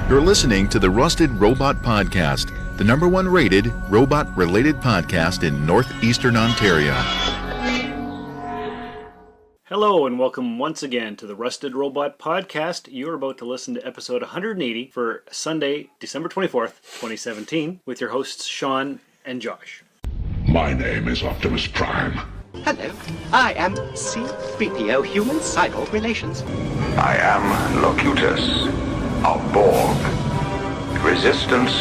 You're listening to the Rusted Robot Podcast, the #1 rated robot-related podcast in northeastern Ontario. Hello and welcome once again to the Rusted Robot Podcast. You're about to listen to episode 180 for Sunday, December 24th, 2017, with your hosts Sean and Josh. My name is Optimus Prime. Hello, I am C-3PO, Human Cyborg Relations. I am Locutus of Borg. Resistance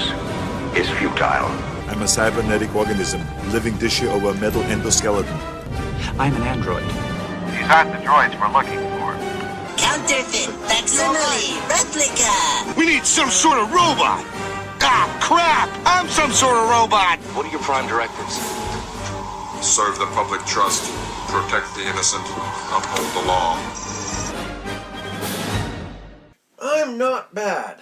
is futile. I'm a cybernetic organism, living tissue over a metal endoskeleton. I'm an android. These aren't the droids we're looking for. Counterfeit, facsimile, replica. We need some sort of robot. Ah, crap! I'm some sort of robot. What are your prime directives? Serve the public trust, protect the innocent, uphold the law. I'm not bad.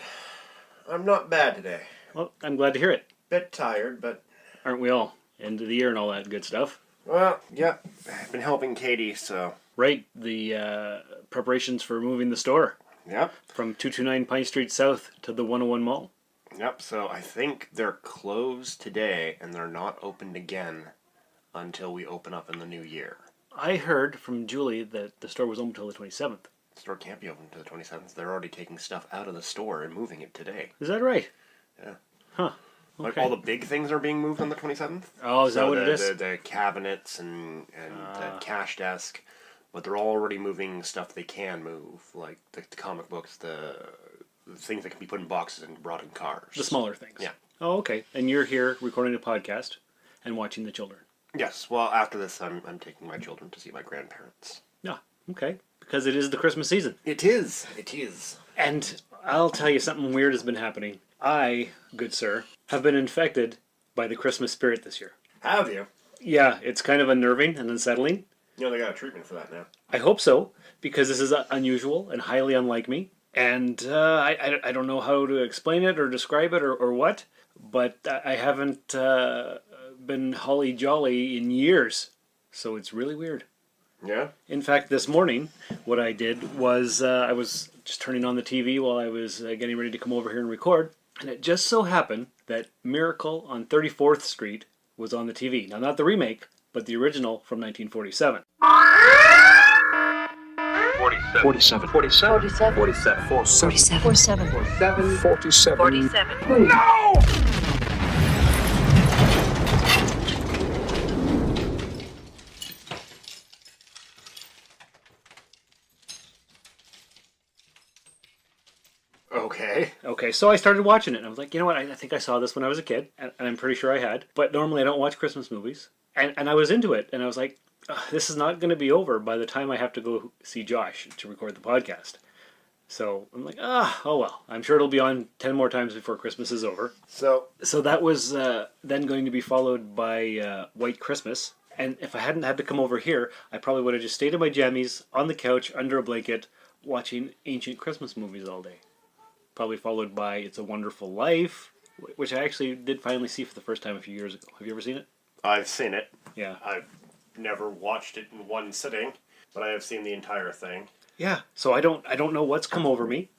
I'm not bad today. Well, I'm glad to hear it. Bit tired, but... Aren't we all? End of the year and all that good stuff. Well, yep. I've been helping Katie, so... Right, the preparations for moving the store. Yep. From 229 Pine Street South to the 101 Mall. Yep, so I think they're closed today, and they're not opened again until we open up in the new year. I heard from Julie that the store was open until the 27th. The store can't be open until the 27th. They're already taking stuff out of the store and moving it today. Is that right? Yeah. Huh. Okay. Like all the big things are being moved on the 27th. Oh, is that what it is? The cabinets and the cash desk, but they're already moving stuff they can move, like the comic books, the things that can be put in boxes and brought in cars. The smaller things. Yeah. Oh, okay. And you're here recording a podcast and watching the children. Yes. Well, after this, I'm taking my children to see my grandparents. Yeah. Okay. Because it is the Christmas season. It is. It is. And I'll tell you, something weird has been happening. I, good sir, have been infected by the Christmas spirit this year. Have you? Yeah, it's kind of unnerving and unsettling. You know, they got a treatment for that now. I hope so, because this is unusual and highly unlike me. And I don't know how to explain it or describe it or what, but I haven't been holly jolly in years. So it's really weird. Yeah? In fact, this morning, what I did was I was just turning on the TV while I was getting ready to come over here and record, and it just so happened that Miracle on 34th Street was on the TV. Now, not the remake, but the original from 1947. 47. 47. No! Okay, so I started watching it, and I was like, you know what, I think I saw this when I was a kid, and I'm pretty sure I had, but normally I don't watch Christmas movies, and I was into it, and I was like, this is not going to be over by the time I have to go see Josh to record the podcast. So I'm like, oh well, I'm sure it'll be on 10 more times before Christmas is over. So that was then going to be followed by White Christmas, and if I hadn't had to come over here, I probably would have just stayed in my jammies, on the couch, under a blanket, watching ancient Christmas movies all day. Probably followed by It's a Wonderful Life, which I actually did finally see for the first time a few years ago. Have you ever seen it? I've seen it. Yeah. I've never watched it in one sitting, but I have seen the entire thing. Yeah. So I don't know what's come over me.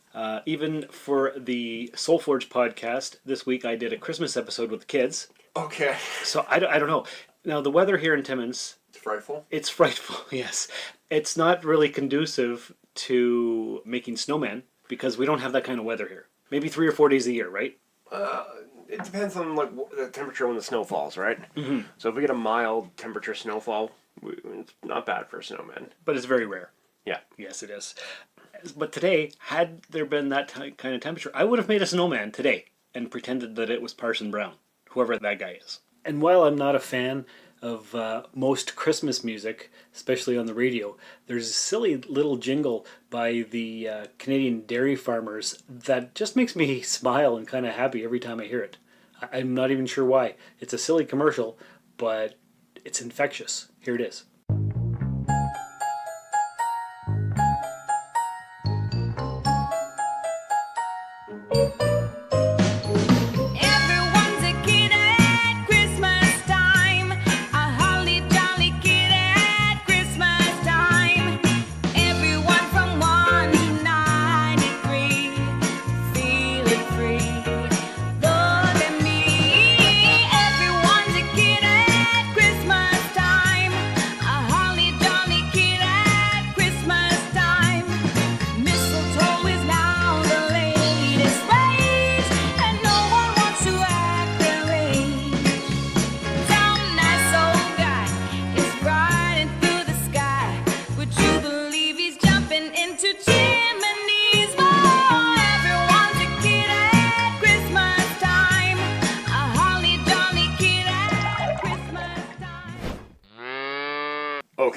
Even for the Soulforge podcast, this week I did a Christmas episode with the kids. Okay. So I don't know. Now, the weather here in Timmins... It's frightful? It's frightful, yes. It's not really conducive to making snowmen, because we don't have that kind of weather here. Maybe 3 or 4 days a year, right? It depends on the temperature when the snow falls, right? Mm-hmm. So if we get a mild temperature snowfall, it's not bad for snowmen. But it's very rare. Yeah. Yes, it is. But today, had there been that kind of temperature, I would have made a snowman today and pretended that it was Parson Brown, whoever that guy is. And while I'm not a fan of most Christmas music, especially on the radio, there's a silly little jingle by the Canadian dairy farmers that just makes me smile and kind of happy every time I hear it. I'm not even sure why. It's a silly commercial, but it's infectious. Here it is.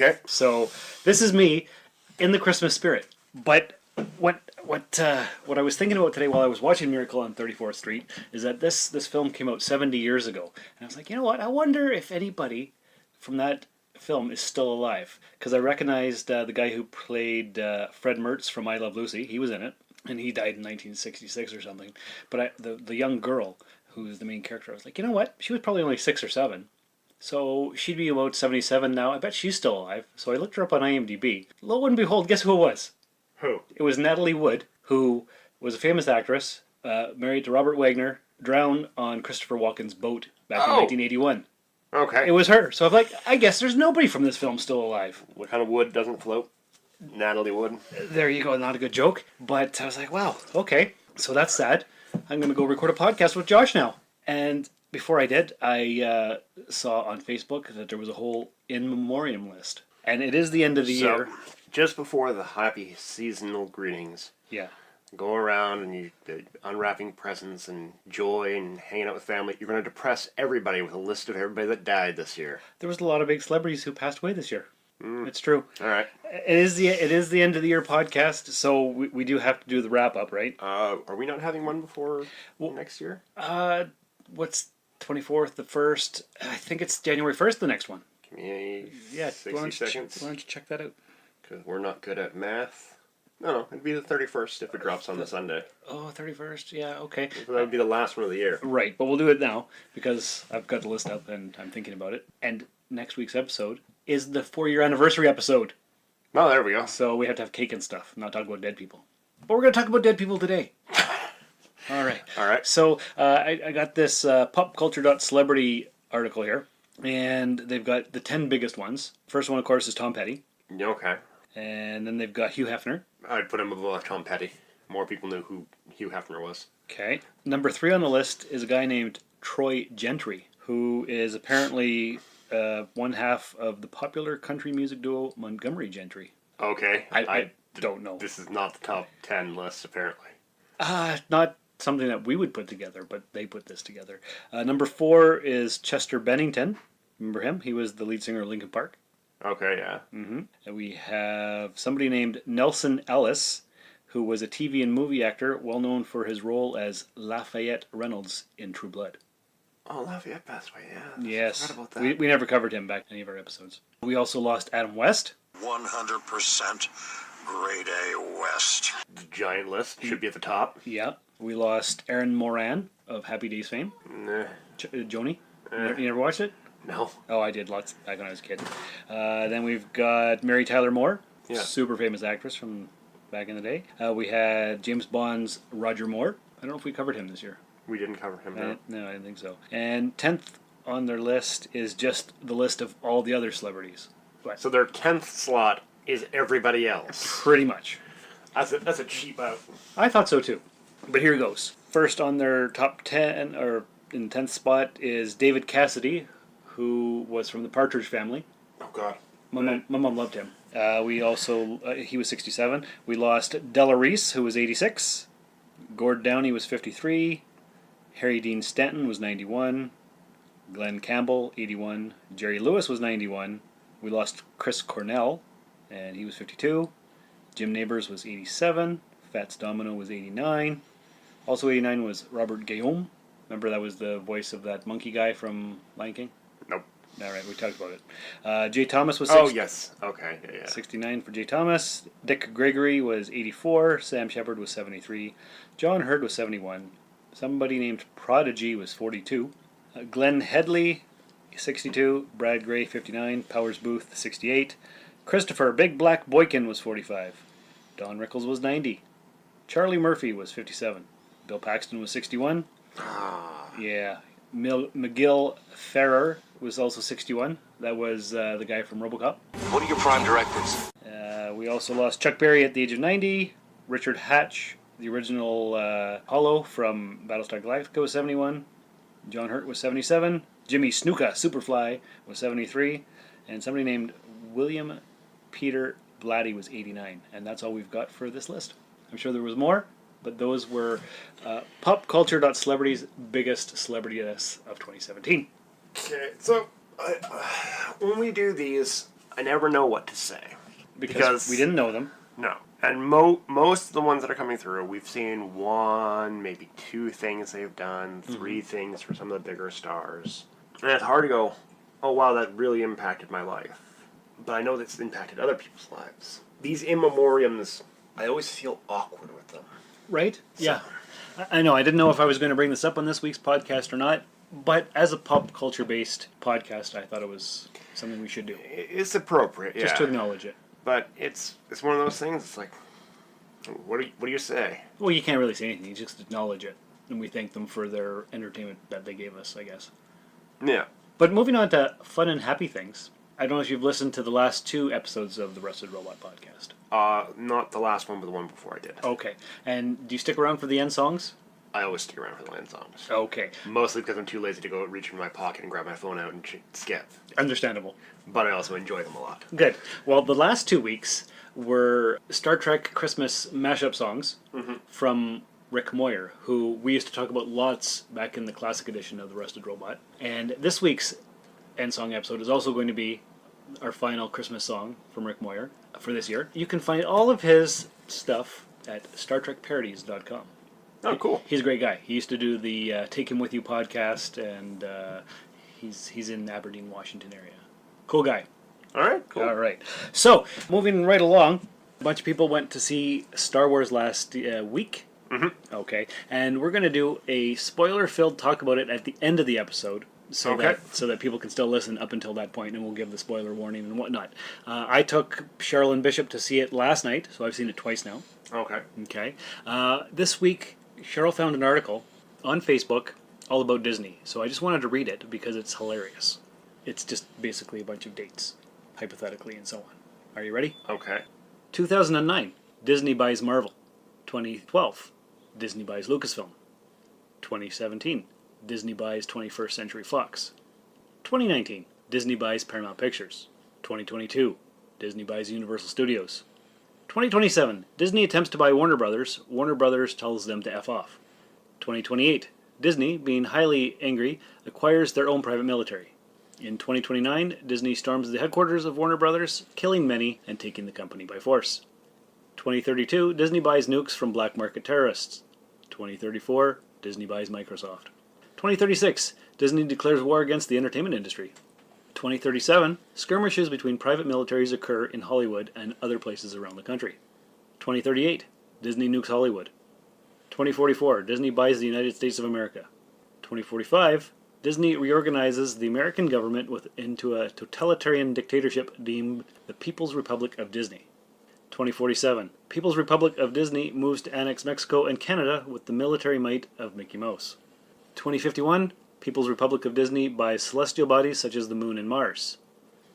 Okay. So this is me in the Christmas spirit. But what I was thinking about today while I was watching Miracle on 34th Street is that this film came out 70 years ago. And I was like, you know what? I wonder if anybody from that film is still alive. Because I recognized the guy who played Fred Mertz from I Love Lucy. He was in it. And he died in 1966 or something. But the young girl who's the main character, I was like, you know what? She was probably only 6 or 7. So she'd be about 77 now. I bet she's still alive. So I looked her up on IMDb. Lo and behold, guess who it was? Who? It was Natalie Wood, who was a famous actress, married to Robert Wagner, drowned on Christopher Walken's boat back in 1981. Okay. It was her. So I'm like, I guess there's nobody from this film still alive. What kind of wood doesn't float? Natalie Wood. There you go. Not a good joke. But I was like, wow, okay. So that's sad. I'm going to go record a podcast with Josh now. And before I did, I saw on Facebook that there was a whole in memoriam list. And it is the end of the year. Just before the happy seasonal greetings. Yeah. Go around and you unwrapping presents and joy and hanging out with family. You're going to depress everybody with a list of everybody that died this year. There was a lot of big celebrities who passed away this year. It's true. All right. It is the end of the year podcast, so we do have to do the wrap up, right? Are we not having one before next year? What's 24th, the 1st? I think it's January 1st, the next one. Give me 60 seconds. Why don't you check that out? Because we're not good at math. No, it'd be the 31st if it drops on the Sunday. Oh, 31st, yeah, okay. So that would be the last one of the year. Right, but we'll do it now, because I've got the list up and I'm thinking about it. And next week's episode is the 4-year anniversary episode. Oh, there we go. So we have to have cake and stuff, not talk about dead people. But we're going to talk about dead people today. All right. So I got this popculture.celebrity article here, and they've got the 10 biggest ones. First one, of course, is Tom Petty. Okay. And then they've got Hugh Hefner. I'd put him above Tom Petty. More people knew who Hugh Hefner was. Okay. Number 3 on the list is a guy named Troy Gentry, who is apparently one half of the popular country music duo Montgomery Gentry. Okay. I don't know. This is not the top 10 list, apparently. Not something that we would put together, but they put this together. Number 4 is Chester Bennington. Remember him? He was the lead singer of Linkin Park. Okay, yeah. Mm-hmm. And we have somebody named Nelson Ellis, who was a TV and movie actor, well known for his role as Lafayette Reynolds in True Blood. Oh, Lafayette passed away, yeah. Yes. I forgot about that. We never covered him back in any of our episodes. We also lost Adam West. 100% grade A West. The giant list should be at the top. Yeah. We lost Aaron Moran of Happy Days fame. Nah. Joni. You never watched it? No. Oh, I did lots back when I was a kid. Then we've got Mary Tyler Moore, super famous actress from back in the day. We had James Bond's Roger Moore. I don't know if we covered him this year. We didn't cover him, no. No, I didn't think so. And 10th on their list is just the list of all the other celebrities. What? So their 10th slot is everybody else. Pretty much. That's a cheap out. I thought so too. But here goes. First on their top 10, or in 10th spot, is David Cassidy, who was from the Partridge Family. Oh, God. My mom loved him. We also, he was 67. We lost Della Reese, who was 86. Gord Downey was 53. Harry Dean Stanton was 91. Glenn Campbell, 81. Jerry Lewis was 91. We lost Chris Cornell, and he was 52. Jim Nabors was 87. Fats Domino was 89. Also 89 was Robert Guillaume. Remember that was the voice of that monkey guy from Lion King? Nope. All right, we talked about it. Jay Thomas was 60, yes. Okay, yeah. 69 for Jay Thomas. Dick Gregory was 84. Sam Shepard was 73. John Hurd was 71. Somebody named Prodigy was 42. Glenn Headley, 62. Brad Gray, 59. Powers Booth, 68. Christopher Big Black Boykin was 45. Don Rickles was 90. Charlie Murphy was 57. Bill Paxton was 61. Yeah. McGill Ferrer was also 61. That was the guy from RoboCop. What are your prime directives? We also lost Chuck Berry at the age of 90. Richard Hatch, the original Hollow from Battlestar Galactica, was 71. John Hurt was 77. Jimmy Snuka, Superfly, was 73. And somebody named William Peter Blatty was 89. And that's all we've got for this list. I'm sure there was more, but those were popculture.celebrity's biggest celebrities of 2017. Okay, so when we do these, I never know what to say. Because we didn't know them. No. And most of the ones that are coming through, we've seen one, maybe two things they've done, three things for some of the bigger stars. And it's hard to go, oh wow, that really impacted my life. But I know that's impacted other people's lives. These in memoriams, I always feel awkward with them. Right? Yeah. I know. I didn't know if I was going to bring this up on this week's podcast or not. But as a pop culture-based podcast, I thought it was something we should do. It's appropriate, yeah. Just to acknowledge it. But it's one of those things, it's like, what do you say? Well, you can't really say anything. You just acknowledge it. And we thank them for their entertainment that they gave us, I guess. Yeah. But moving on to fun and happy things. I don't know if you've listened to the last 2 episodes of the Rusted Robot podcast. Not the last one, but the one before I did. Okay. And do you stick around for the end songs? I always stick around for the end songs. Okay. Mostly because I'm too lazy to go reach in my pocket and grab my phone out and skip. Understandable. But I also enjoy them a lot. Good. Well, the last 2 weeks were Star Trek Christmas mashup songs from Rick Moyer, who we used to talk about lots back in the classic edition of the Rusted Robot. And this week's end song episode is also going to be our final Christmas song from Rick Moyer for this year. You can find all of his stuff at StarTrekParodies.com. Oh, cool. He's a great guy. He used to do the Take Him With You podcast, and he's in Aberdeen, Washington area. Cool guy. All right, cool. All right. So, moving right along, a bunch of people went to see Star Wars last week. Mm-hmm. Okay. And we're going to do a spoiler-filled talk about it at the end of the episode. So that people can still listen up until that point, and we'll give the spoiler warning and whatnot. I took Cheryl and Bishop to see it last night, so I've seen it twice now. Okay. Okay. This week, Cheryl found an article on Facebook all about Disney, so I just wanted to read it because it's hilarious. It's just basically a bunch of dates, hypothetically, and so on. Are you ready? Okay. 2009, Disney buys Marvel. 2012, Disney buys Lucasfilm. 2017, Disney buys 21st Century Fox. 2019, Disney buys Paramount Pictures. 2022, Disney buys Universal Studios. 2027, Disney attempts to buy Warner Brothers. Warner Brothers tells them to F off. 2028, Disney, being highly angry, acquires their own private military. In 2029, Disney storms the headquarters of Warner Brothers, killing many and taking the company by force. 2032, Disney buys nukes from black market terrorists. 2034, Disney buys Microsoft. 2036, Disney declares war against the entertainment industry. 2037, skirmishes between private militaries occur in Hollywood and other places around the country. 2038, Disney nukes Hollywood. 2044, Disney buys the United States of America. 2045, Disney reorganizes the American government into a totalitarian dictatorship deemed the People's Republic of Disney. 2047, People's Republic of Disney moves to annex Mexico and Canada with the military might of Mickey Mouse. 2051, People's Republic of Disney buys celestial bodies such as the Moon and Mars.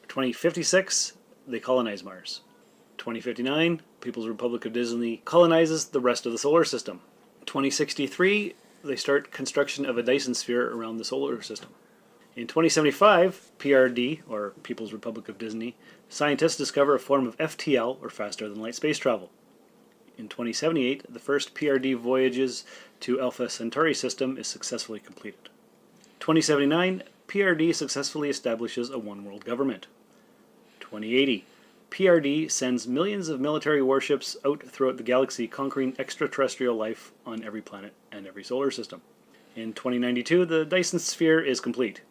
2056, they colonize Mars. 2059, People's Republic of Disney colonizes the rest of the solar system. 2063, they start construction of a Dyson sphere around the solar system. In 2075, PRD, or People's Republic of Disney, scientists discover a form of FTL, or faster-than-light space travel. In 2078, the first PRD voyages to Alpha Centauri system is successfully completed. 2079, PRD successfully establishes a one-world government. 2080, PRD sends millions of military warships out throughout the galaxy, conquering extraterrestrial life on every planet and every solar system. In 2092, the Dyson sphere is complete.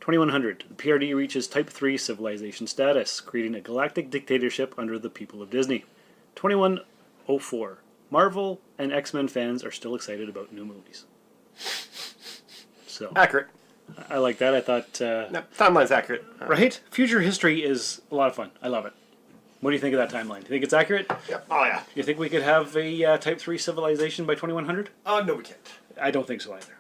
2100, the PRD reaches Type 3 civilization status, creating a galactic dictatorship under the people of Disney. 2104, Marvel and X-Men fans are still excited about new movies. So Accurate. I like that. I thought... timeline's accurate. Right? Future history is a lot of fun. I love it. What do you think of that timeline? Do you think it's accurate? Yeah. Oh, yeah. You think we could have a Type 3 civilization by 2100? No, we can't. I don't think so either.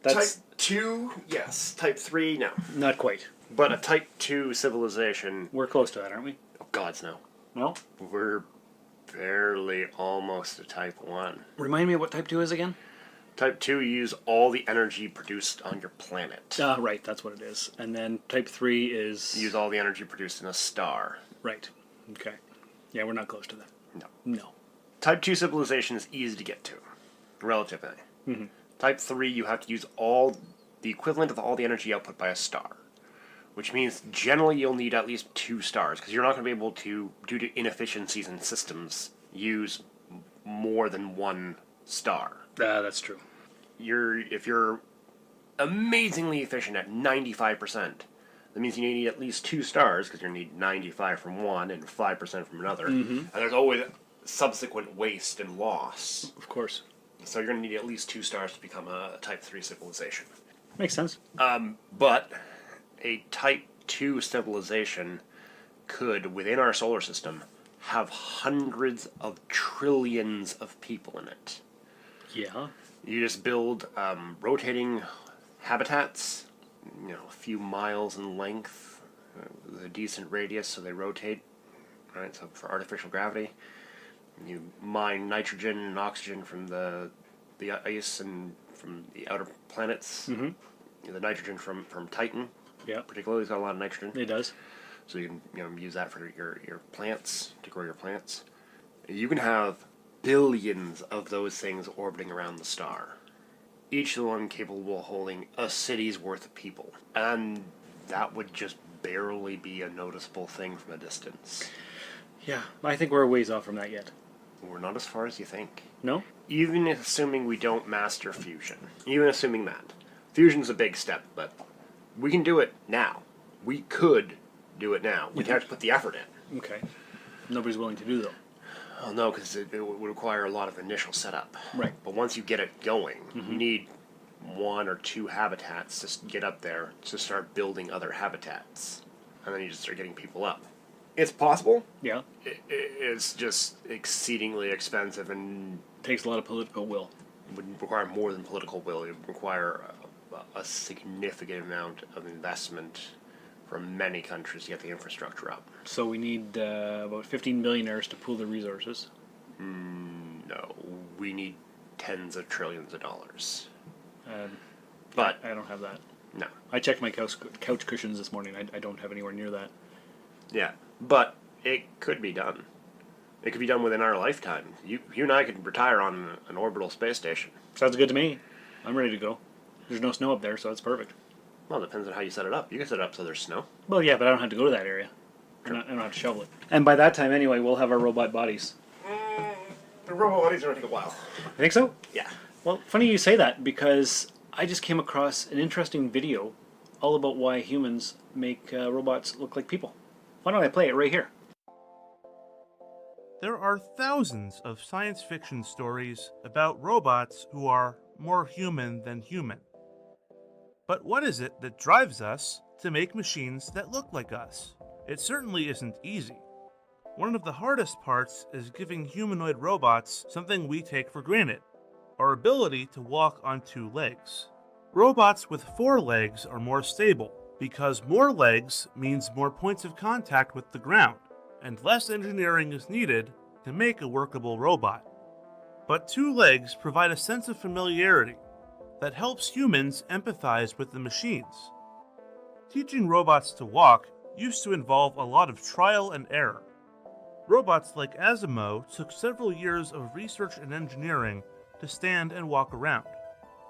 That's Type 2, yes. Type 3, no. not quite. But a Type 2 civilization... We're close to that, aren't we? Oh, gods, no. No? We're barely almost a Type 1. Remind me of what Type 2 is again? Type 2, you use all the energy produced on your planet. Right, that's what it is. And then Type 3 is... Use all the energy produced in a star. Right. Okay. Yeah, we're not close to that. No. Type 2 civilization is easy to get to, relatively. Mm-hmm. Type 3, you have to use all the equivalent of all the energy output by a star, which means generally you'll need at least 2 stars, because you're not going to be able to, due to inefficiencies in systems, use more than 1 star. That's true. If you're amazingly efficient at 95%, that means you need at least 2 stars, because you need 95 from one and 5% from another. And there's always subsequent waste and loss. Of course. So you're going to need at least 2 stars to become a Type 3 civilization. Makes sense. But a Type 2 civilization could, within our solar system, have hundreds of trillions of people in it. Yeah. You just build rotating habitats, a few miles in length, with a decent radius, so they rotate, right? So for artificial gravity, you mine nitrogen and oxygen from the ice and from the outer planets. The nitrogen from Titan, particularly, has got a lot of nitrogen. It does. So you can use that for your plants, to grow your plants. You can have billions of those things orbiting around the star, each one capable of holding a city's worth of people, and that would just barely be a noticeable thing from a distance. Yeah, I think we're a ways off from that yet. We're not as far as you think. No? Even assuming we don't master fusion, even assuming that. Fusion's a big step, but we can do it now. We could do it now. We'd have to put the effort in. Okay. Nobody's willing to do, though. Well, no, because it would require a lot of initial setup. Right. But once you get it going, you need 1 or 2 habitats to get up there to start building other habitats. And then you just start getting people up. It's possible. Yeah. It's just exceedingly expensive and Takes a lot of political will. would require more than political will. It would require a significant amount of investment from many countries to get the infrastructure up. So we need about 15 billionaires to pool the resources. No, we need tens of trillions of dollars. But I don't have that. No. I checked my couch cushions this morning. I don't have anywhere near that. Yeah, but it could be done. It could be done within our lifetime. You and I could retire on an orbital space station. Sounds good to me. I'm ready to go. There's no snow up there, so it's perfect. Well, it depends on how you set it up. You can set it up so there's snow. Well, yeah, but I don't have to go to that area. I don't have to shovel it. And by that time, anyway, we'll have our robot bodies. The robot bodies are going to take a while. I think so? Yeah. Well, funny you say that, because I just came across an interesting video all about why humans make robots look like people. Why don't I play it right here? There are thousands of science fiction stories about robots who are more human than human. But what is it that drives us to make machines that look like us? It certainly isn't easy. One of the hardest parts is giving humanoid robots something we take for granted: our ability to walk on 2 legs. Robots with 4 legs are more stable, because more legs means more points of contact with the ground, and less engineering is needed to make a workable robot. But 2 legs provide a sense of familiarity that helps humans empathize with the machines. Teaching robots to walk used to involve a lot of trial and error. Robots like Asimo took several years of research and engineering to stand and walk around.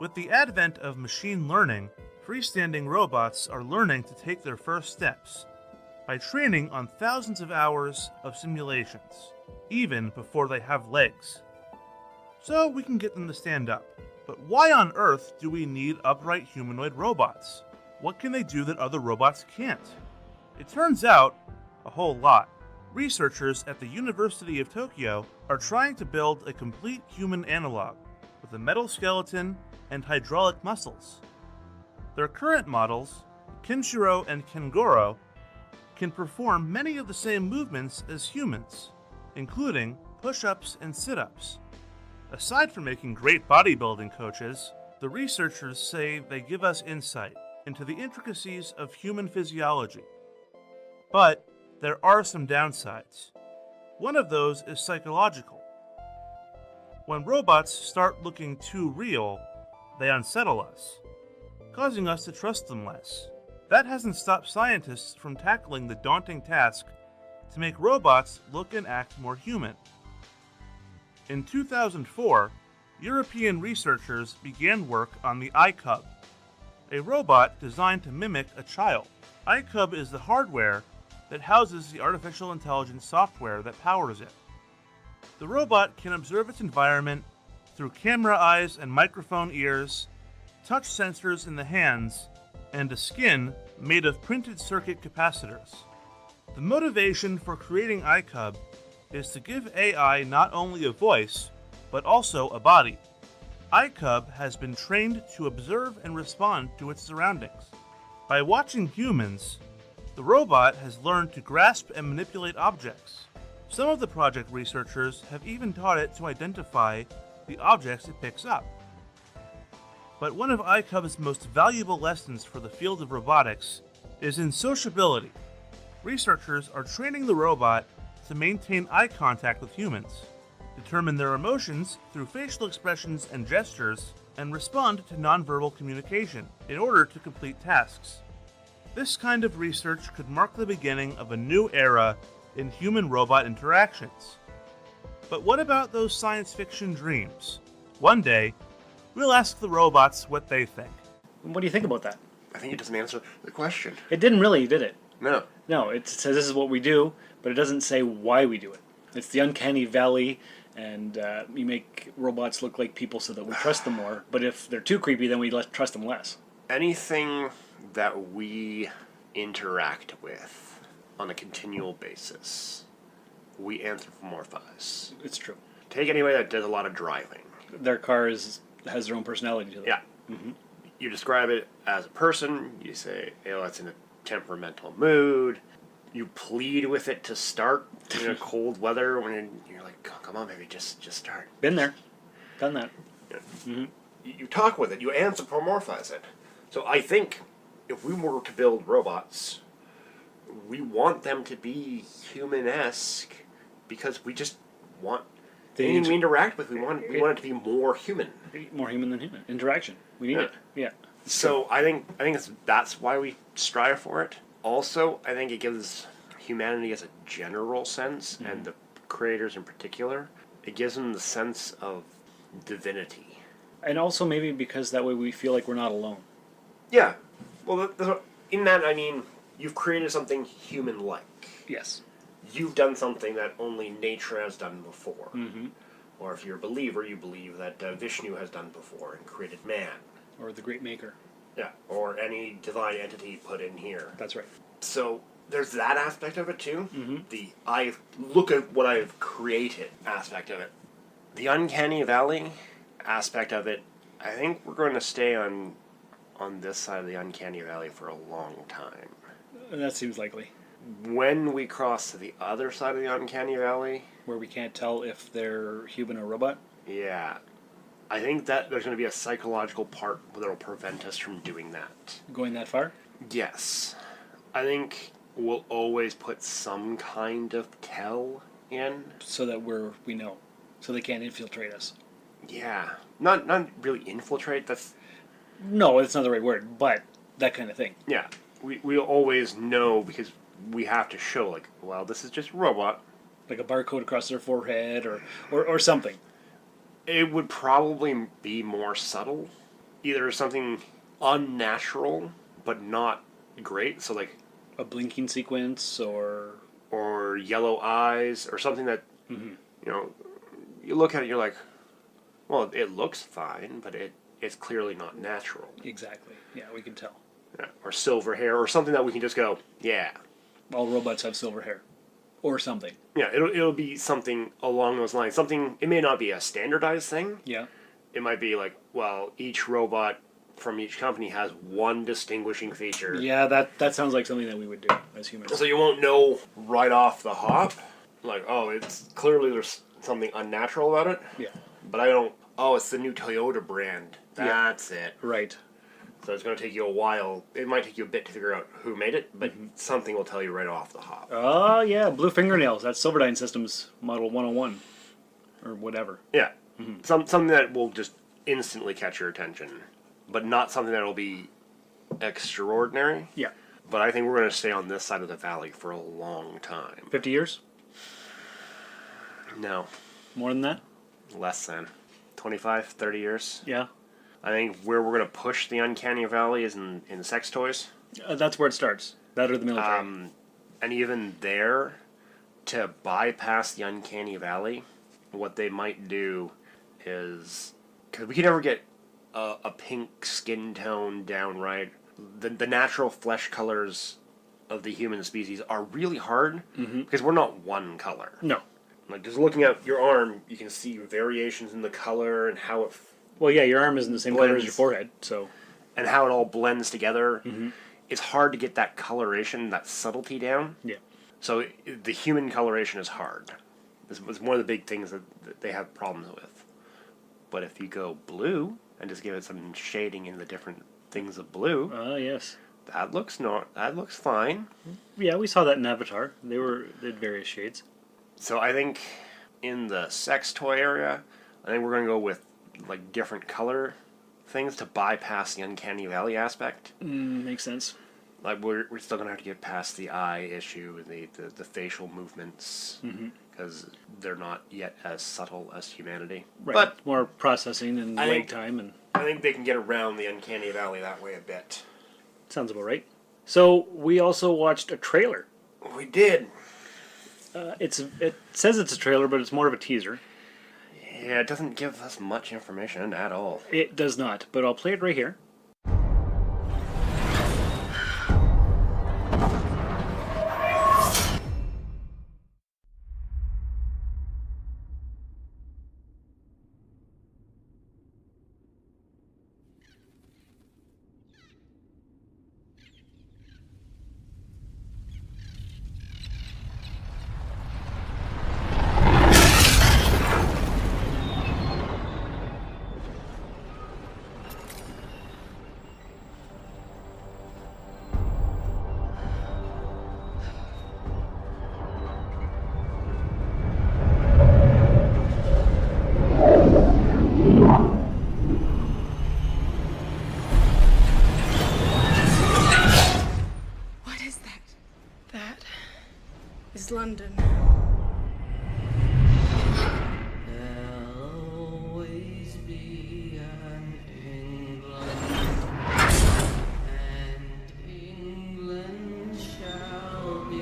With the advent of machine learning, freestanding robots are learning to take their first steps by training on thousands of hours of simulations, even before they have legs. So we can get them to stand up. But why on earth do we need upright humanoid robots? What can they do that other robots can't? It turns out, a whole lot. Researchers at the University of Tokyo are trying to build a complete human analog with a metal skeleton and hydraulic muscles. Their current models, Kenshiro and Kengoro, can perform many of the same movements as humans, including push-ups and sit-ups. Aside from making great bodybuilding coaches, the researchers say they give us insight into the intricacies of human physiology. But there are some downsides. One of those is psychological. When robots start looking too real, they unsettle us, causing us to trust them less. That hasn't stopped scientists from tackling the daunting task to make robots look and act more human. In 2004, European researchers began work on the iCub, a robot designed to mimic a child. iCub is the hardware that houses the artificial intelligence software that powers it. The robot can observe its environment through camera eyes and microphone ears, touch sensors in the hands, and a skin made of printed circuit capacitors. The motivation for creating iCub is to give AI not only a voice, but also a body. iCub has been trained to observe and respond to its surroundings. By watching humans, the robot has learned to grasp and manipulate objects. Some of the project researchers have even taught it to identify the objects it picks up. But one of iCub's most valuable lessons for the field of robotics is in sociability. Researchers are training the robot to maintain eye contact with humans, determine their emotions through facial expressions and gestures, and respond to nonverbal communication in order to complete tasks. This kind of research could mark the beginning of a new era in human-robot interactions. But what about those science fiction dreams? One day, we'll ask the robots what they think. What do you think about that? I think it doesn't answer the question. It didn't really, did it? No. No, it says this is what we do, but it doesn't say why we do it. It's the uncanny valley, and you make robots look like people so that we trust them more. But if they're too creepy, then we trust them less. Anything that we interact with on a continual basis, we anthropomorphize. It's true. Take anybody that does a lot of driving. Their car has their own personality to them. Yeah. Mm-hmm. You describe it as a person. You say, it's in a temperamental mood. You plead with it to start in a cold weather when you're like, oh, come on, baby, just start. Been there. Done that. Yeah. Mm-hmm. You talk with it. You anthropomorphize it. So I think if we were to build robots, we want them to be human-esque because we just want anything we interact with. We want it to be more human. More human than human. Interaction. We need it. Yeah. So I think that's why we strive for it. Also, I think it gives humanity as a general sense, and the creators in particular, it gives them the sense of divinity. And also maybe because that way we feel like we're not alone. Yeah. Well, in that, I mean, you've created something human-like. Yes. You've done something that only nature has done before. Mm-hmm. Or if you're a believer, you believe that Vishnu has done before and created man. Or the Great Maker. Yeah, or any divine entity put in here. That's right. So there's that aspect of it too. Mm-hmm. The I look at what I've created aspect of it. The uncanny valley aspect of it, I think we're going to stay on this side of the uncanny valley for a long time. That seems likely. When we cross to the other side of the uncanny valley, where we can't tell if they're human or robot? Yeah. I think that there's going to be a psychological part that will prevent us from doing that. Going that far? Yes. I think we'll always put some kind of tell in. So that we know. So they can't infiltrate us. Yeah. Not really infiltrate, that's... No, it's not the right word, but that kind of thing. Yeah. We always know because we have to show, like, well, this is just a robot. Like a barcode across their forehead or something. It would probably be more subtle. Either something unnatural, but not great. So, like... a blinking sequence or yellow eyes or something that, you look at it, you're like, well, it looks fine, but it's clearly not natural. Exactly. Yeah, we can tell. Yeah. Or silver hair or something that we can just go, yeah. All robots have silver hair. Or something. Yeah, it'll be something along those lines. Something, it may not be a standardized thing. Yeah. It might be like, well, each robot from each company has one distinguishing feature. Yeah, that sounds like something that we would do as humans. So you won't know right off the hop, like, oh, it's clearly there's something unnatural about it. Yeah. But I don't, oh, it's the new Toyota brand. That's it. Right. So it's going to take you a while. It might take you a bit to figure out who made it, but something will tell you right off the hop. Oh, yeah, blue fingernails. That's Silverdyne Systems Model 101. Or whatever. Yeah. Mm-hmm. Something that will just instantly catch your attention, but not something that will be extraordinary. Yeah. But I think we're going to stay on this side of the valley for a long time. 50 years? No. More than that? Less than. 25, 30 years. Yeah. I think where we're going to push the uncanny valley is in sex toys. That's where it starts. That or the military. And even there, to bypass the uncanny valley, what they might do is, because we can never get a pink skin tone down right. The natural flesh colors of the human species are really hard because we're not one color. No. Like, just looking at your arm, you can see variations in the color and how it Well, yeah, your arm isn't the same color as your forehead, so... and how it all blends together. It's hard to get that coloration, that subtlety down. Yeah. So the human coloration is hard. This was one of the big things that they have problems with. But if you go blue and just give it some shading in the different things of blue, yes, that looks fine. Yeah, we saw that in Avatar. They had various shades. So I think in the sex toy area, I think we're going to go with like different color things to bypass the uncanny valley aspect. Makes sense. Like we're still going to have to get past the eye issue, the facial movements, because they're not yet as subtle as humanity. Right. But more processing and lag time, and I think they can get around the uncanny valley that way a bit. sounds about right. So we also watched a trailer. We did. It says it's a trailer, but it's more of a teaser. Yeah, it doesn't give us much information at all. It does not, but I'll play it right here. What is that? That is London. Always be an England, and England shall be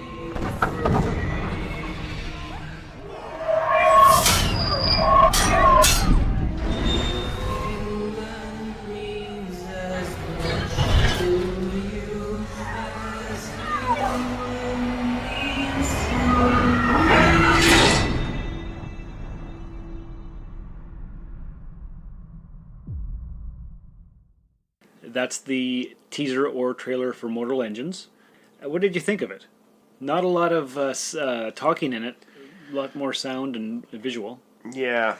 free. England means as much to you as England means to me. That's the teaser or trailer for Mortal Engines. What did you think of it? Not a lot of talking in it. A lot more sound and visual. Yeah,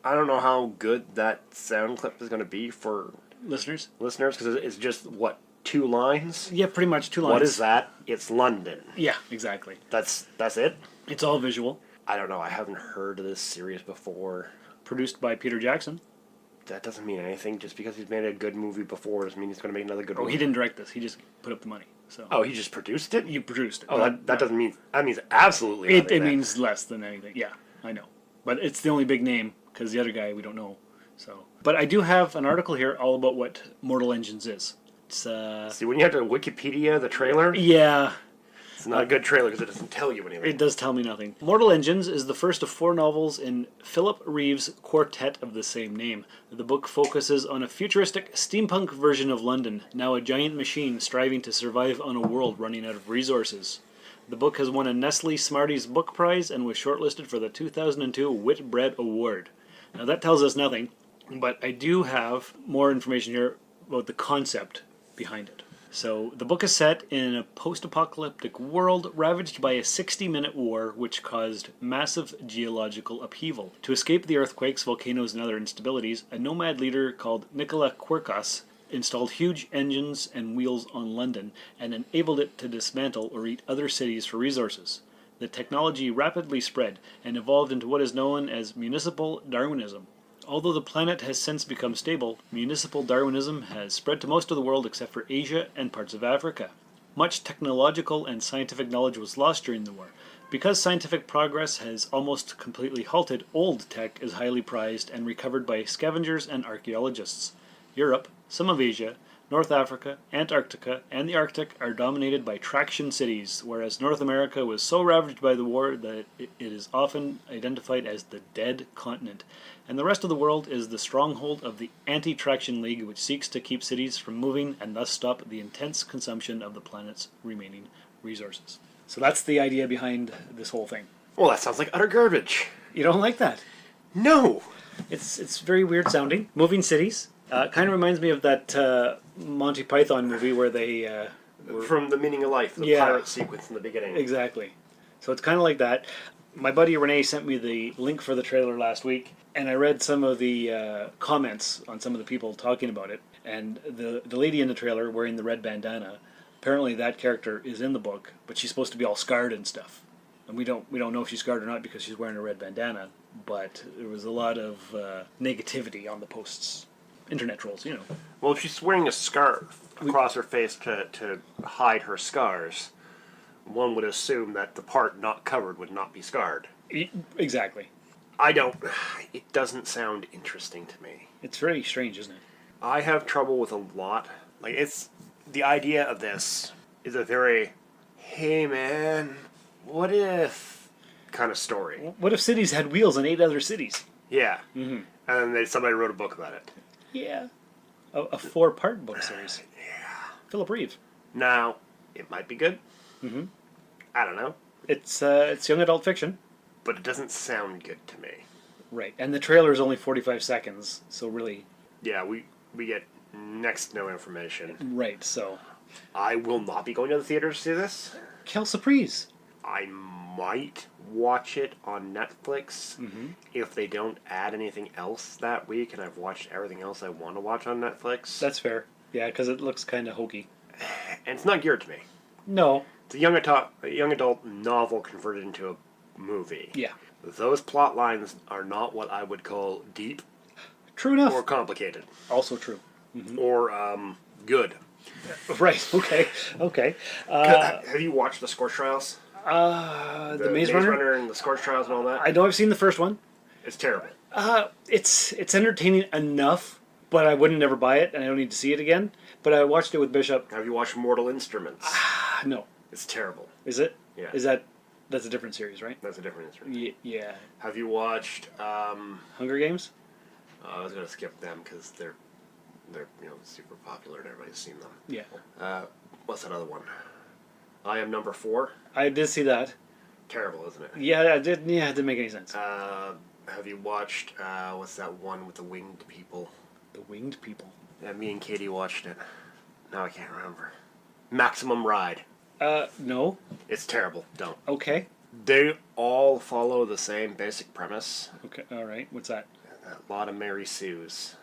I don't know how good that sound clip is going to be for Listeners? because it's just, what, 2 lines? Yeah, pretty much 2 lines. What is that? It's London. Yeah, exactly. That's it? It's all visual. I don't know. I haven't heard of this series before. Produced by Peter Jackson. That doesn't mean anything. Just because he's made a good movie before doesn't mean he's going to make another good Oh, movie. he didn't direct this. He just put up the money. So. Oh, he just produced it? You produced it. Oh, that doesn't mean... That means absolutely nothing. It means less than anything. Yeah, I know. But it's the only big name, because the other guy we don't know. So, but I do have an article here all about what Mortal Engines is. It's See, when you have to Wikipedia the trailer... Yeah. It's not a good trailer because it doesn't tell you anything. It does tell me nothing. Mortal Engines is the first of 4 novels in Philip Reeve's quartet of the same name. The book focuses on a futuristic steampunk version of London, now a giant machine striving to survive on a world running out of resources. The book has won a Nestle Smarties Book Prize and was shortlisted for the 2002 Whitbread Award. Now that tells us nothing, but I do have more information here about the concept behind it. So, the book is set in a post-apocalyptic world ravaged by a 60-minute war which caused massive geological upheaval. To escape the earthquakes, volcanoes, and other instabilities, a nomad leader called Nikola Quirkos installed huge engines and wheels on London and enabled it to dismantle or eat other cities for resources. The technology rapidly spread and evolved into what is known as municipal Darwinism. Although the planet has since become stable, municipal Darwinism has spread to most of the world except for Asia and parts of Africa. Much technological and scientific knowledge was lost during the war. Because scientific progress has almost completely halted, old tech is highly prized and recovered by scavengers and archaeologists. Europe, some of Asia, North Africa, Antarctica, and the Arctic are dominated by traction cities, whereas North America was so ravaged by the war that it is often identified as the dead continent, and the rest of the world is the stronghold of the Anti-Traction League, which seeks to keep cities from moving and thus stop the intense consumption of the planet's remaining resources. So that's the idea behind this whole thing. Well, that sounds like utter garbage. You don't like that? No! It's very weird sounding. Moving cities. Kind of reminds me of that Monty Python movie where they... From The Meaning of Life, the pirate sequence in the beginning. Exactly. So it's kind of like that. My buddy Renee sent me the link for the trailer last week, and I read some of the comments on some of the people talking about it. And the lady in the trailer wearing the red bandana, apparently that character is in the book, but she's supposed to be all scarred and stuff. And we don't know if she's scarred or not because she's wearing a red bandana, but there was a lot of negativity on the posts. Internet trolls, you know. Well, if she's wearing a scarf across her face to hide her scars, one would assume that the part not covered would not be scarred. Exactly. It doesn't sound interesting to me. It's very strange, isn't it? I have trouble with a lot. The idea of this is a very, hey man, what if kind of story. What if cities had wheels in 8 other cities? Yeah. Mm-hmm. And then somebody wrote a book about it. Yeah. A 4-part book series. Yeah. Philip Reeve. Now, it might be good. Mm-hmm. I don't know. It's young adult fiction. But it doesn't sound good to me. Right. And the trailer is only 45 seconds, so really... Yeah, we get next to no information. Right, so... I will not be going to the theater to see this. Quelle surprise. I might watch it on Netflix if they don't add anything else that week, and I've watched everything else I want to watch on Netflix. That's fair. Yeah, because it looks kind of hokey. And it's not geared to me. No. It's a young adult novel converted into a movie. Yeah. Those plot lines are not what I would call deep. True enough. Or complicated. Also true. Mm-hmm. Or good. Right. Okay. Have you watched the Scorch Trials? The Maze Runner and the Scorch Trials and all that? I know I've seen the first one. It's terrible. It's entertaining enough, but I wouldn't ever buy it, and I don't need to see it again. But I watched it with Bishop. Have you watched Mortal Instruments? No. It's terrible. Is it? Yeah. That's a different series, right? That's a different series. Yeah. Have you watched Hunger Games? I was gonna skip them because they're super popular and everybody's seen them. Yeah. What's that other one? I Am Number 4. I did see that. Terrible, isn't it? Yeah, I did. Yeah, it didn't make any sense. Have you watched what's that one with the winged people? The winged people. Yeah, me and Katie watched it. Now I can't remember. Maximum Ride. No. It's terrible. Don't. Okay. They all follow the same basic premise. Okay. All right. What's that? A lot of Mary Sues.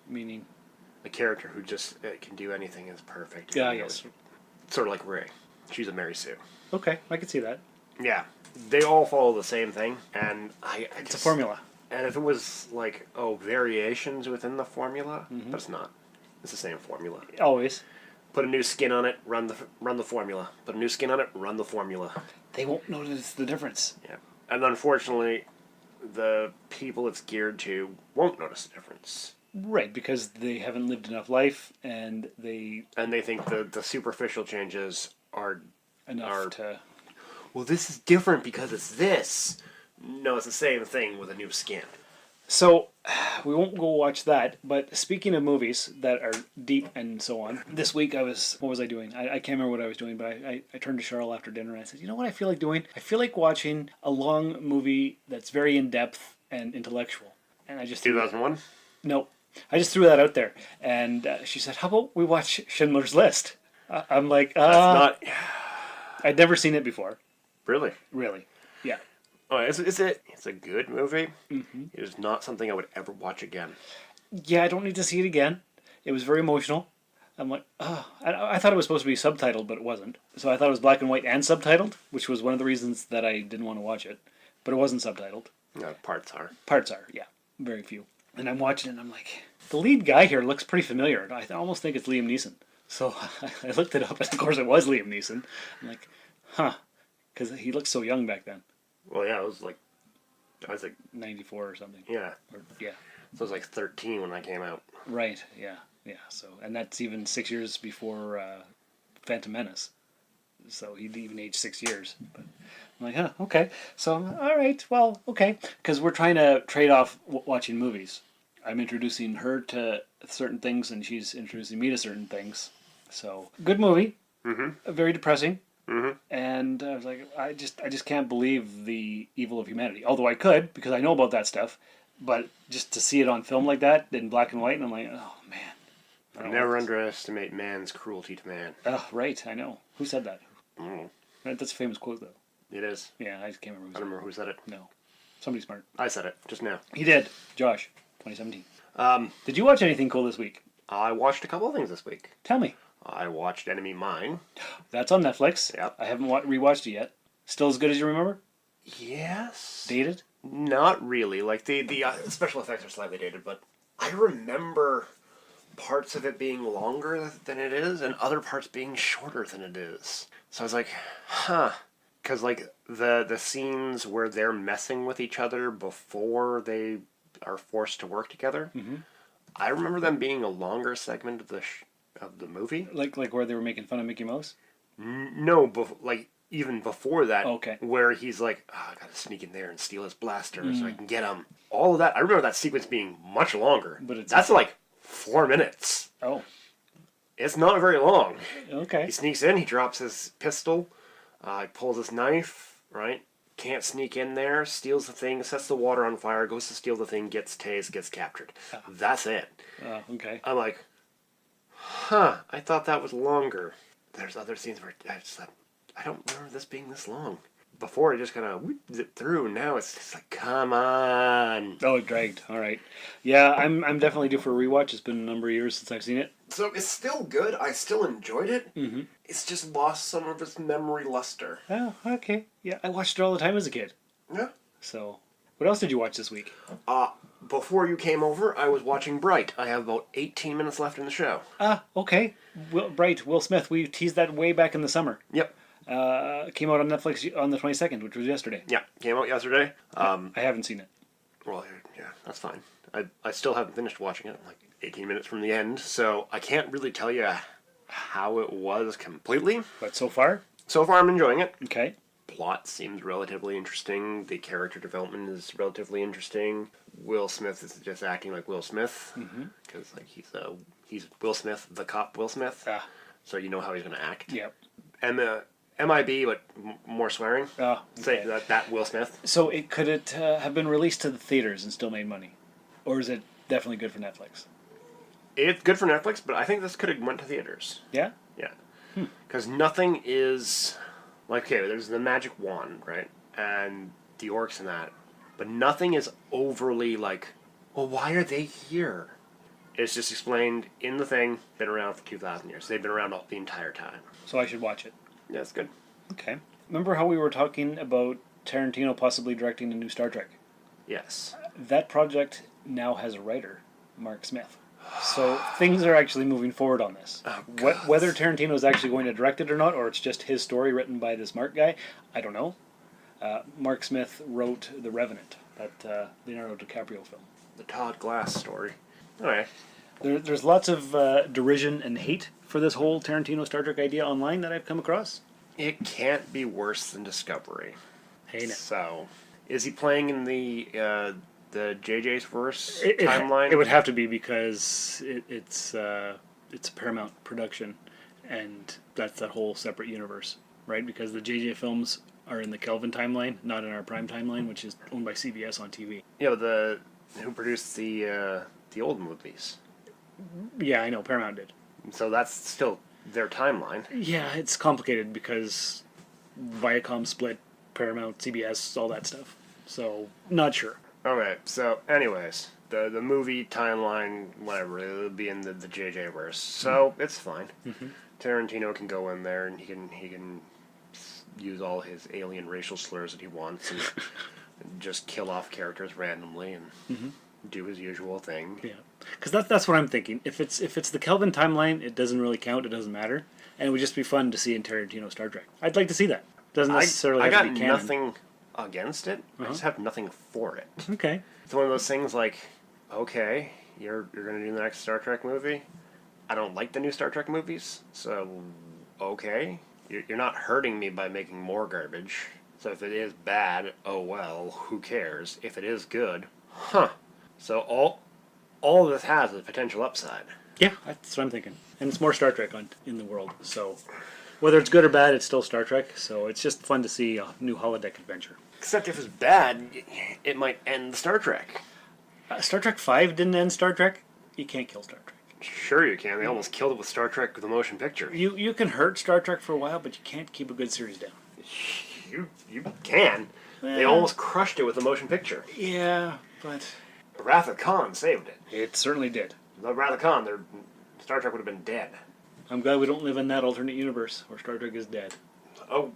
Meaning? A character who just can do anything is perfect. Yeah, yes. Sort of like Ray. She's a Mary Sue. Okay, I can see that. Yeah. They all follow the same thing, and it's a formula. And if it was like, variations within the formula, but it's not. It's the same formula. Always. Put a new skin on it, run the formula. Put a new skin on it, run the formula. They won't notice the difference. Yeah. And unfortunately, the people it's geared to won't notice the difference. Right, because they haven't lived enough life, and they think the superficial changes are enough to... Well, this is different because it's this. No, it's the same thing with a new skin. So, we won't go watch that, but speaking of movies that are deep and so on, this week what was I doing? I can't remember what I was doing, but I turned to Cheryl after dinner and I said, you know what I feel like doing? I feel like watching a long movie that's very in-depth and intellectual. And I just... 2001? No. I just threw that out there. And she said, how about we watch Schindler's List? I'm like, That's not... I'd never seen it before. Really? Really. Yeah. Oh, it's a good movie. Mm-hmm. It is not something I would ever watch again. Yeah, I don't need to see it again. It was very emotional. I'm like, I thought it was supposed to be subtitled, but it wasn't. So I thought it was black and white and subtitled, which was one of the reasons that I didn't want to watch it. But it wasn't subtitled. No, parts are. Parts are, yeah. Very few. And I'm watching it and I'm like, the lead guy here looks pretty familiar. I almost think it's Liam Neeson. So I looked it up, and of course it was Liam Neeson. I'm like, because he looked so young back then. Well, yeah, I was like 94 or something. Yeah. Yeah. So I was like 13 when I came out. Right. Yeah. Yeah. So, and that's even 6 years before Phantom Menace. So he'd even aged 6 years. But I'm like, huh, okay. So, all right, well, okay. Because we're trying to trade off watching movies. I'm introducing her to certain things, and she's introducing me to certain things. So, good movie. Mm-hmm. Very depressing. Mm-hmm. And I was like, I just can't believe the evil of humanity. Although I could, because I know about that stuff. But just to see it on film like that, in black and white, and I'm like, oh, man. Never underestimate man's cruelty to man. Oh, right, I know. Who said that? Mm. That's a famous quote, though. It is. Yeah, I just can't remember. I don't remember who said it. No. Somebody smart. I said it just now. He did. Josh, 2017. Did you watch anything cool this week? I watched a couple of things this week. Tell me. I watched Enemy Mine. That's on Netflix. Yep. I haven't rewatched it yet. Still as good as you remember? Yes. Dated? Not really. Like, the special effects are slightly dated, but I remember parts of it being longer than it is and other parts being shorter than it is. So I was like, huh. Because, like, the scenes where they're messing with each other before they are forced to work together, I remember them being a longer segment of the movie. Like where they were making fun of Mickey Mouse? No, like, even before that, okay. Where he's like, oh, I gotta sneak in there and steal his blaster so I can get him. All of that, I remember that sequence being much longer. But that's like 4 minutes. Oh. It's not very long. Okay. He sneaks in, he drops his pistol, he pulls his knife, right? Can't sneak in there, steals the thing, sets the water on fire, goes to steal the thing, gets tased, gets captured. Oh. That's it. Oh, okay. I'm like, huh, I thought that was longer. There's other scenes where I don't remember this being this long. Before it just kind of zipped through, and now it's just like, come on. Oh, it dragged. All right. Yeah, I'm definitely due for a rewatch. It's been a number of years since I've seen it. So it's still good. I still enjoyed it. Mm-hmm. It's just lost some of its memory luster. Oh, okay. Yeah, I watched it all the time as a kid. Yeah. So, what else did you watch this week? Before you came over, I was watching Bright. I have about 18 minutes left in the show. Ah, okay. Bright, Will Smith. We teased that way back in the summer. Yep. Came out on Netflix on the 22nd, which was yesterday. Yeah, came out yesterday. I haven't seen it. Well, yeah, that's fine. I still haven't finished watching it. I'm like 18 minutes from the end, so I can't really tell you how it was completely. But so far? So far, I'm enjoying it. Okay. Plot seems relatively interesting. The character development is relatively interesting. Will Smith is just acting like Will Smith because like he's Will Smith, the cop Will Smith. Ah. So you know how he's going to act. Yep. And the MIB, but more swearing. Oh, okay. Say that Will Smith. So could it have been released to the theaters and still made money, or is it definitely good for Netflix? It's good for Netflix, but I think this could have went to theaters. Yeah. Yeah. Because nothing is like, okay, there's the magic wand, right, and the orcs and that, but nothing is overly like, well, why are they here? It's just explained in the thing. Been around for 2,000 years. They've been around the entire time. So I should watch it. Yeah, it's good. Okay. Remember how we were talking about Tarantino possibly directing a new Star Trek? Yes. That project now has a writer, Mark Smith. So things are actually moving forward on this. Oh, Whether Tarantino is actually going to direct it or not, or it's just his story written by this Mark guy, I don't know. Mark Smith wrote The Revenant, that Leonardo DiCaprio film. The Todd Glass story. All right. There's lots of derision and hate for this whole Tarantino Star Trek idea online that I've come across. It can't be worse than Discovery. Hey, now. So, is he playing in the JJ's verse timeline? It would have to be because it's a Paramount production, and that's that whole separate universe, right? Because the JJ films are in the Kelvin timeline, not in our Prime timeline, which is owned by CBS on TV. Yeah, but who produced the old movies? Yeah, I know, Paramount did. So that's still their timeline. Yeah, it's complicated because Viacom split Paramount, CBS, all that stuff. So, not sure. Okay, so anyways, the movie timeline, whatever, it'll be in the JJ verse. So it's fine. Mm-hmm. Tarantino can go in there and he can use all his alien racial slurs that he wants and just kill off characters randomly and do his usual thing. Yeah, because that's what I'm thinking. If it's the Kelvin timeline, it doesn't really count. It doesn't matter, and it would just be fun to see in Tarantino Star Trek. I'd like to see that. Doesn't necessarily have to be canon. I got nothing against it. I just have nothing for it. Okay. It's one of those things like, okay, you're going to do the next Star Trek movie. I don't like the new Star Trek movies, so okay. You're not hurting me by making more garbage. So if it is bad, oh well, who cares? If it is good, huh. So all this has is potential upside. Yeah, that's what I'm thinking. And it's more Star Trek in the world. So whether it's good or bad, it's still Star Trek. So it's just fun to see a new holodeck adventure. Except if it's bad, it might end Star Trek. Star Trek 5 didn't end Star Trek. You can't kill Star Trek. Sure you can. They almost killed it with Star Trek the motion picture. You can hurt Star Trek for a while, but you can't keep a good series down. You can. They almost crushed it with the motion picture. Yeah, but Wrath of Khan saved it. It certainly did. The Wrath of Khan, Star Trek would have been dead. I'm glad we don't live in that alternate universe where Star Trek is dead. Oh,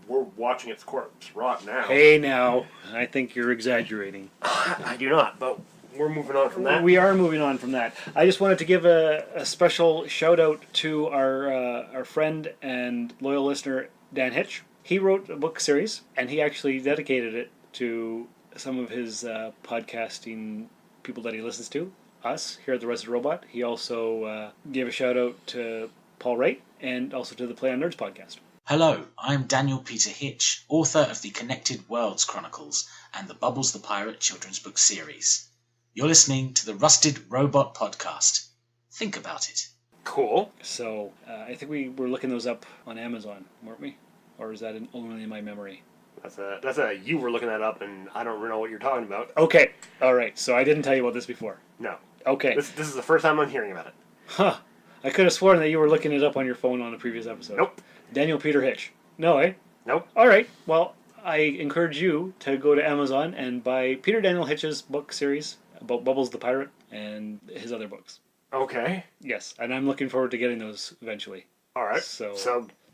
we're watching its corpse rot now. Hey now, I think you're exaggerating. I do not, but we're moving on from that. We are moving on from that. I just wanted to give a special shout out to our friend and loyal listener, Dan Hitch. He wrote a book series, and he actually dedicated it to some of his podcasting people that he listens to, us, here at The Rusted Robot. He also gave a shout out to Paul Wright, and also to the Play on Nerds podcast. Hello, I'm Daniel Peter Hitch, author of the Connected Worlds Chronicles and the Bubbles the Pirate children's book series. You're listening to the Rusted Robot podcast. Think about it. Cool. So, I think we were looking those up on Amazon, weren't we? Or is that only in my memory? That's a you were looking that up, and I don't know what you're talking about. Okay, all right. So I didn't tell you about this before. No. Okay. This is the first time I'm hearing about it. Huh. I could have sworn that you were looking it up on your phone on a previous episode. Nope. Daniel Peter Hitch. No, eh? Nope. All right. Well, I encourage you to go to Amazon and buy Peter Daniel Hitch's book series about Bubbles the Pirate and his other books. Okay. Yes, and I'm looking forward to getting those eventually. All right. So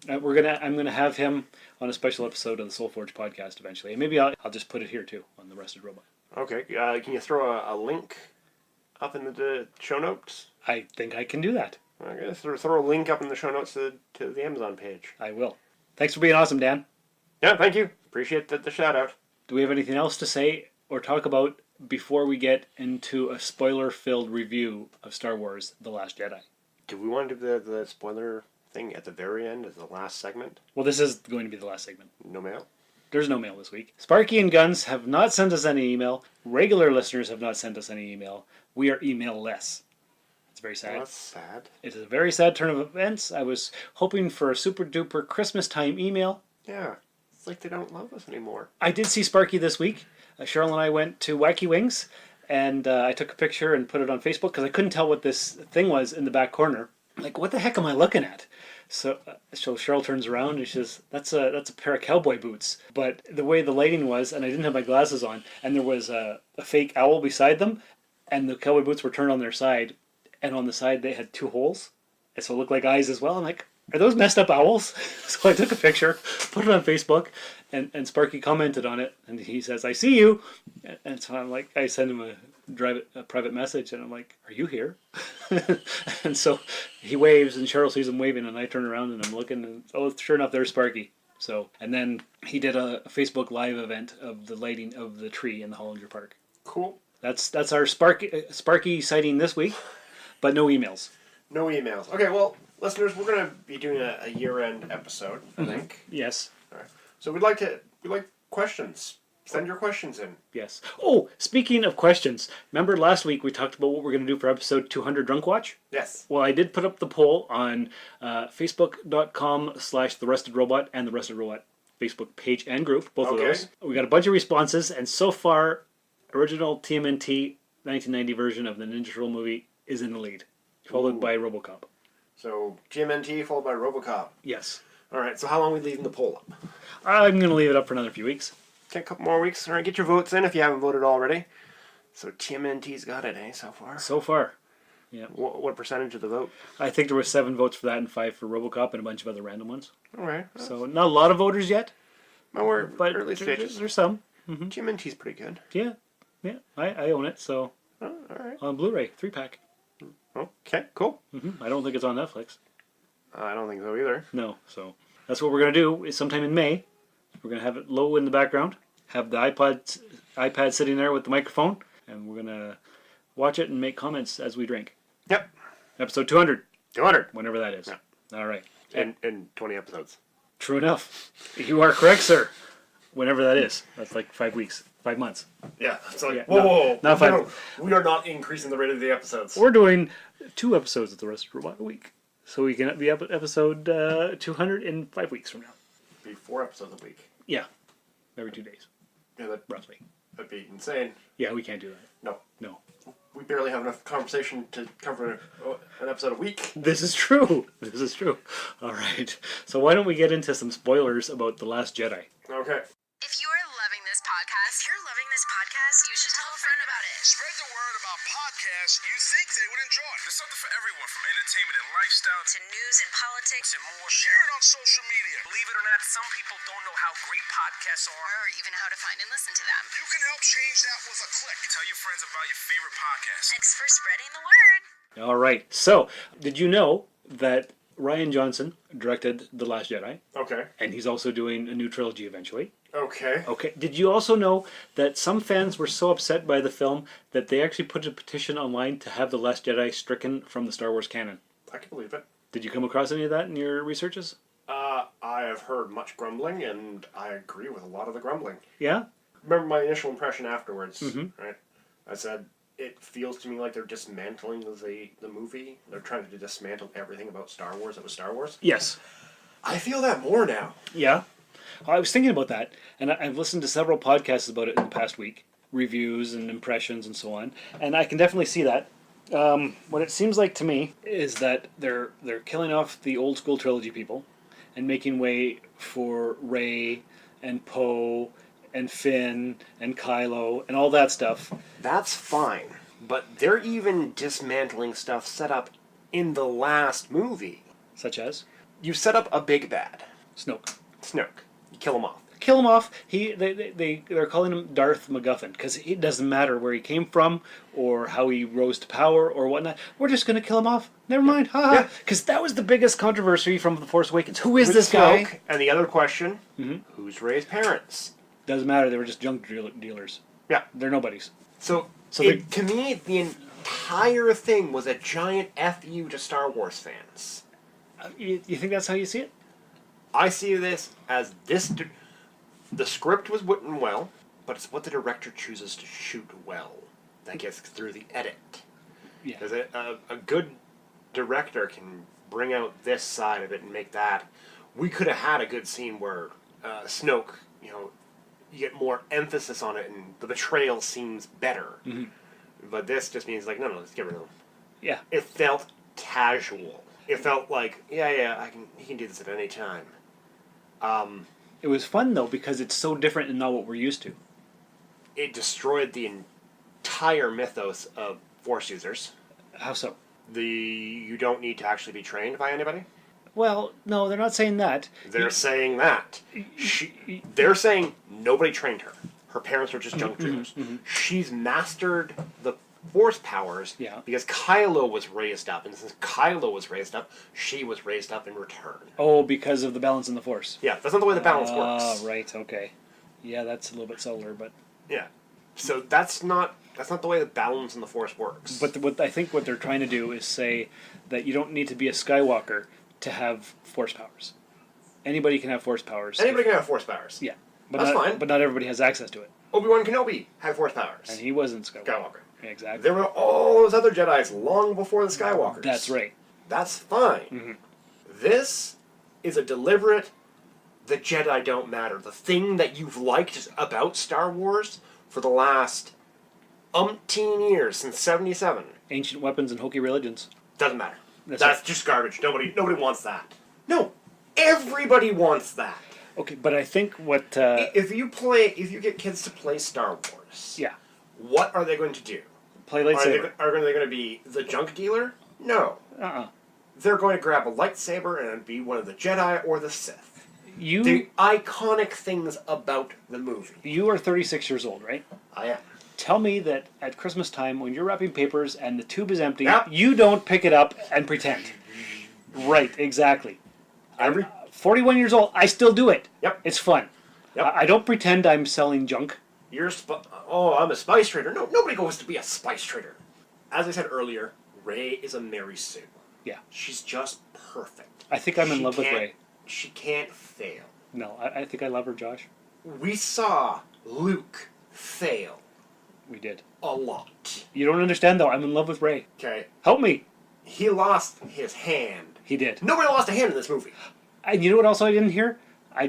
I'm gonna have him on a special episode of the Soul Forge podcast eventually, and maybe I'll just put it here too on the Rusted Robot. Okay. Can you throw a link up in the show notes? I think I can do that. Okay, throw a link up in the show notes to the Amazon page. I will. Thanks for being awesome, Dan. Yeah, thank you. Appreciate the shout out. Do we have anything else to say or talk about before we get into a spoiler-filled review of Star Wars: The Last Jedi? Do we want to do the spoiler thing at the very end as the last segment? Well, this is going to be the last segment. No mail? There's no mail this week. Sparky and Guns have not sent us any email. Regular listeners have not sent us any email. We are email-less. It's very sad. Well, that's sad. It is a very sad turn of events. I was hoping for a super-duper Christmas time email. Yeah. It's like they don't love us anymore. I did see Sparky this week. Cheryl and I went to Wacky Wings, and I took a picture and put it on Facebook because I couldn't tell what this thing was in the back corner. Like, what the heck am I looking at? So Cheryl turns around and she says, that's a pair of cowboy boots. But the way the lighting was, and I didn't have my glasses on, and there was a fake owl beside them, and the cowboy boots were turned on their side, and on the side they had two holes, and so it looked like eyes as well. I'm like, are those messed up owls? So I took a picture, put it on Facebook, and Sparky commented on it, and he says, I see you. And so I'm like, I send him a private message, and I'm like, are you here? And so he waves, and Cheryl sees him waving, and I turn around and I'm looking, and oh, sure enough, there's Sparky. So, and then he did a Facebook Live event of the lighting of the tree in the Hollinger Park. Cool. That's our Sparky sighting this week, but no emails. No emails. Okay, well, listeners, we're going to be doing a year-end episode, I think. Yes. All right. So we'd like questions. Send your questions in. Yes. Oh, speaking of questions, remember last week we talked about what we're going to do for episode 200 Drunk Watch? Yes. Well, I did put up the poll on facebook.com/therustedrobot and the Rusted Robot Facebook page and group, both of those. We got a bunch of responses, and so far, original TMNT 1990 version of the Ninja Turtle movie is in the lead, followed by RoboCop. So, TMNT followed by RoboCop. Yes. All right, so how long are we leaving the poll up? I'm going to leave it up for another few weeks. Okay, a couple more weeks. All right, get your votes in if you haven't voted already. So TMNT's got it, eh, so far? So far. Yeah. What percentage of the vote? I think there were 7 votes for that and 5 for RoboCop and a bunch of other random ones. All right. So not a lot of voters yet. No, we're but early stages. There's some. Mm-hmm. TMNT's pretty good. Yeah. I own it, so. Oh, all right. On Blu-ray, 3-pack. Okay, cool. Mm-hmm. I don't think it's on Netflix. I don't think so either. No, so that's what we're going to do is sometime in May. We're going to have it low in the background, have the iPad sitting there with the microphone, and we're going to watch it and make comments as we drink. Yep. Episode 200. 200. Whenever that is. Yeah. All right. And 20 episodes. True enough. You are correct, sir. Whenever that is. That's like 5 weeks. 5 months. Yeah. So Yeah, whoa. not 5. No, we are not increasing the rate of the episodes. We're doing 2 episodes of the Rusted Robot a week. So we can be up at episode 200 in 5 weeks from now. Be 4 episodes a week. Yeah. Every 2 days. Yeah, roughly. That'd be insane. Yeah, we can't do that. No. We barely have enough conversation to cover an episode a week. This is true. All right. So why don't we get into some spoilers about The Last Jedi? Okay. If you are loving this podcast, you should tell a friend about it. Spread the word about podcasts you think they would enjoy. There's something for everyone, from entertainment and lifestyle to news and politics and more. Share it on social media. Believe it or not, some people don't know how great podcasts are. or even how to find and listen to them. You can help change that with a click. Tell your friends about your favorite podcast. Thanks for spreading the word. All right. So, did you know that Rian Johnson directed The Last Jedi? Okay. And he's also doing a new trilogy eventually. Okay. Okay. Did you also know that some fans were so upset by the film that they actually put a petition online to have The Last Jedi stricken from the Star Wars canon? I can believe it. Did you come across any of that in your researches? I have heard much grumbling, and I agree with a lot of the grumbling. Yeah? Remember my initial impression afterwards, Mhm. right? I said, it feels to me like they're dismantling the movie. They're trying to dismantle everything about Star Wars that was Star Wars. Yes. I feel that more now. Yeah. I was thinking about that, and I've listened to several podcasts about it in the past week, reviews and impressions and so on, and I can definitely see that. What it seems like to me is that they're killing off the old school trilogy people and making way for Rey and Poe and Finn and Kylo and all that stuff. That's fine, but they're even dismantling stuff set up in the last movie. Such as? You set up a big bad. Snoke. You kill him off. Kill him off. They're calling him Darth MacGuffin because it doesn't matter where he came from or how he rose to power or whatnot. We're just going to kill him off. Never mind. Ha! Because that was the biggest controversy from The Force Awakens. Who is this guy? Snoke, and the other question, who's Rey's parents? Doesn't matter. They were just junk dealers. Yeah. They're nobodies. To me, the entire thing was a giant F-you to Star Wars fans. You think that's how you see it? I see this as the script was written well, but it's what the director chooses to shoot well that gets through the edit. Yeah. Because a good director can bring out this side of it and make that. We could have had a good scene where Snoke, you get more emphasis on it and the betrayal seems better. Mm-hmm. But this just means like, no, let's get rid of him. Yeah. It felt casual. It felt like, he can do this at any time. It was fun though because it's so different and not what we're used to. It destroyed the entire mythos of Force users. How so? You don't need to actually be trained by anybody. Well, no, they're not saying that. They're saying that. They're saying nobody trained her. Her parents were just junk drillers. Mm-hmm. She's mastered the Force powers because Kylo was raised up. And since Kylo was raised up, she was raised up in return. Oh, because of the balance in the Force. Yeah, that's not the way the balance works. Oh, right, okay. Yeah, that's a little bit solar, but... Yeah. So that's not the way the balance in the Force works. But I think what they're trying to do is say that you don't need to be a Skywalker to have Force powers. Anybody can have Force powers. Anybody can have Force powers. Yeah. That's fine. But not everybody has access to it. Obi-Wan Kenobi had Force powers. And he wasn't Skywalker. Yeah, exactly. There were all those other Jedis long before the Skywalkers. That's right. That's fine. Mm-hmm. This is a deliberate, the Jedi don't matter. The thing that you've liked about Star Wars for the last umpteen years, since 77. Ancient weapons and hokey religions. Doesn't matter. That's right. just garbage. Nobody wants that. No, everybody wants that. Okay, but I think what... If you get kids to play Star Wars... Yeah. What are they going to do? Play lightsaber. Are they going to be the junk dealer? No. They're going to grab a lightsaber and be one of the Jedi or the Sith. The iconic things about the movie. You are 36 years old, right? I am. Tell me that at Christmas time, when you're wrapping papers and the tube is empty, you don't pick it up and pretend. Right, exactly. I'm 41 years old. I still do it. Yep. It's fun. Yep. I don't pretend I'm selling junk. I'm a spice trader. No, nobody goes to be a spice trader. as I said earlier, Rey is a Mary Sue. Yeah. She's just perfect. I think I'm in love with can't- Rey. She can't fail. No, I think I love her, Josh. We saw Luke fail We did. a lot. You don't understand, though. I'm in love with Rey. Okay. Help me. He lost his hand. He did. Nobody lost a hand in this movie. And you know what else I didn't hear? I